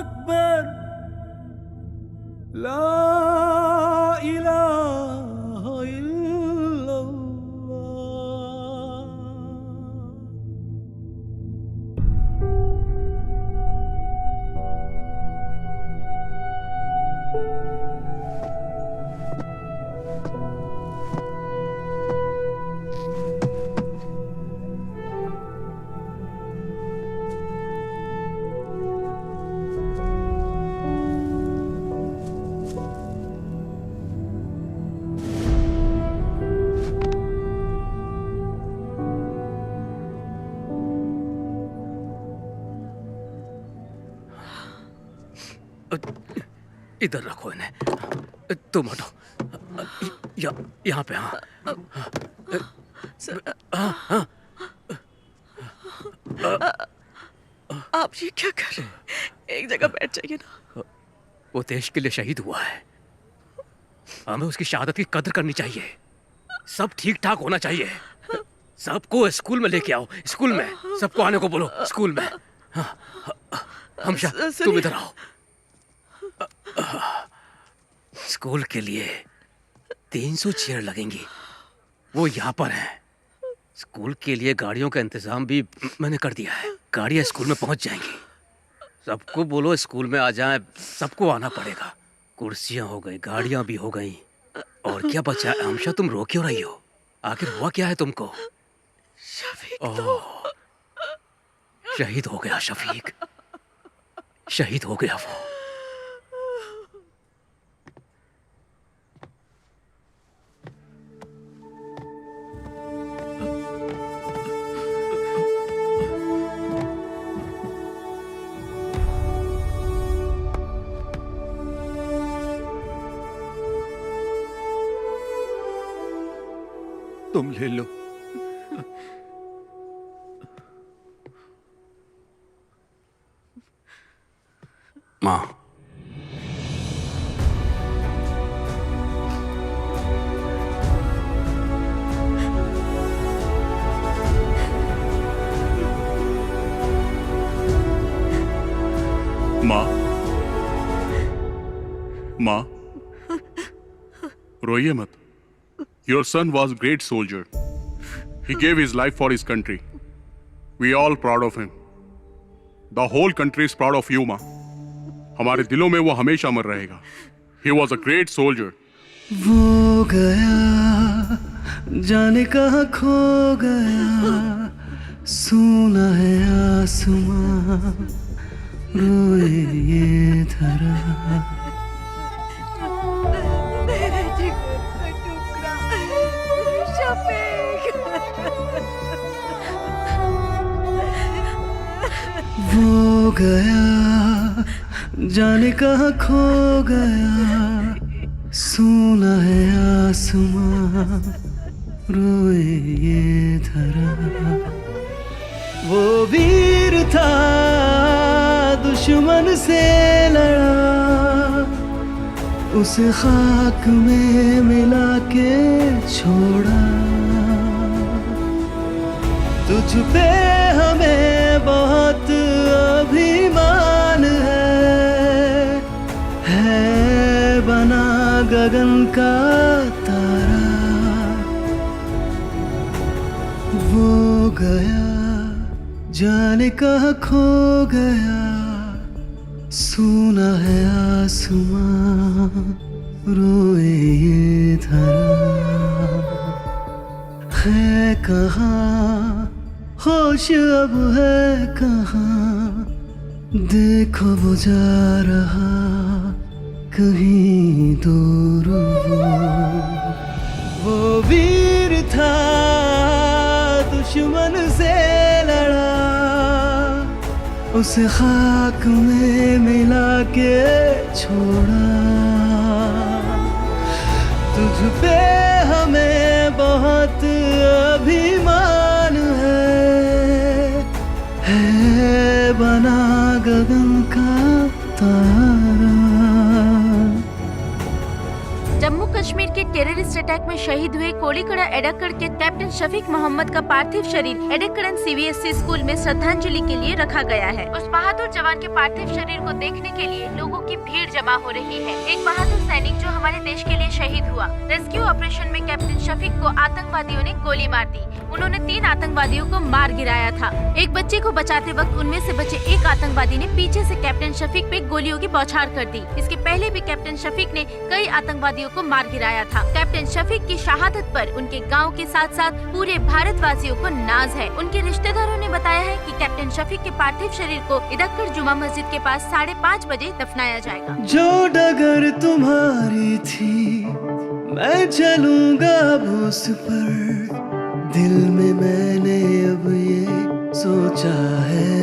अकबर, ला इलाहा इल्लल्लाह। इधर रखो इन्हें, तुम हटो। यहाँ पे। हाँ हाँ। आप ये क्या कर रहे हैं? एक जगह बैठ जाइए ना। वो देश के लिए शहीद हुआ है, हमें उसकी शहादत की कदर करनी चाहिए। सब ठीक ठाक होना चाहिए। सबको स्कूल में लेके आओ, स्कूल में सबको आने को बोलो, स्कूल में। हमशा तुम इधर आओ। स्कूल के लिए 300 चेयर लगेंगी, वो यहाँ पर है। स्कूल के लिए गाड़ियों का इंतजाम भी मैंने कर दिया है। गाड़ियाँ स्कूल में पहुँच जाएंगी। सबको बोलो स्कूल में आ जाए, सबको आना पड़ेगा। कुर्सियाँ हो गई, गाड़ियाँ भी हो गई, और क्या बचा? आमशा, तुम रो क्यों रही हो? आखिर हुआ क्या है तुमको? ओह, शहीद हो गया शफीक, शहीद हो गया वो। तुम ले लो। माँ, माँ, माँ, रोइए मत। Your son was a great soldier. He gave his life for his country. We are all proud of him. The whole country is proud of you, माँ। हमारे दिलों में वो हमेशा अमर रहेगा। He was a great soldier. वो गया जाने कहाँ खो गया, सुना है आसमां, रोए ये धरा। मेरे जिगर का टुकड़ा शफीक। वो गया जाने कहाँ खो गया, सुना है आसमां, रोए ये धरा। वो वीर था दुश्मन से लड़ा, उसे खाक में मिला के छोड़ा। तुझ पे हमें बहुत अभिमान है बना गगन का तारा। वो गया जाने कहाँ खो गया, सुना है आसमां, रोए ये धरा। है कहाँ होश अब है कहाँ, देखो वो जा रहा कहीं दूर। वो वीर था दुश्मन से लड़ा, उसे खाक में मिला के छोड़ा। तुझ पे हमें बहुत अभिमान है बना गगन का तारा। जम्मू कश्मीर के टेररिस्ट अटैक में शहीद हुए कोड़ीकड़ा एडाकड़ के कैप्टन शफीक मोहम्मद का पार्थिव शरीर एडाकड़न सीबीएसई स्कूल में श्रद्धांजलि के लिए रखा गया है। उस बहादुर जवान के पार्थिव शरीर को देखने के लिए लोगों की भीड़ जमा हो रही है। एक बहादुर सैनिक जो हमारे देश के लिए शहीद हुआ। रेस्क्यू ऑपरेशन में कैप्टन शफीक को आतंकवादियों ने गोली मार दी। उन्होंने 3 आतंकवादियों को मार गिराया था। एक बच्चे को बचाते वक्त उनमें से बचे एक आतंकवादी ने पीछे से कैप्टन शफीक पे गोलियों की बौछार कर दी। इसके पहले भी कैप्टन शफीक ने कई आतंकवादियों को मार गिराया था। कैप्टन शफीक की शहादत पर उनके गांव के साथ साथ पूरे भारतवासियों को नाज है। उनके रिश्तेदारों ने बताया है कि कैप्टन शफीक के पार्थिव शरीर को इदक्कड़ जुमा मस्जिद के पास 5:30 बजे दफनाया जाएगा। जो डगर तुम्हारी थी मैं चलूंगा अब उस पर, दिल में मैंने अब ये सोचा है।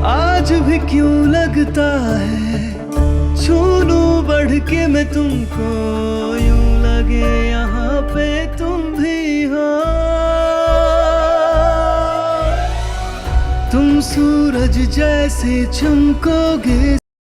आज भी क्यों लगता है छू लूं बढ़ के मैं तुमको, यूं लगे यहाँ पे तुम भी हो। तुम सूरज जैसे चमकोगे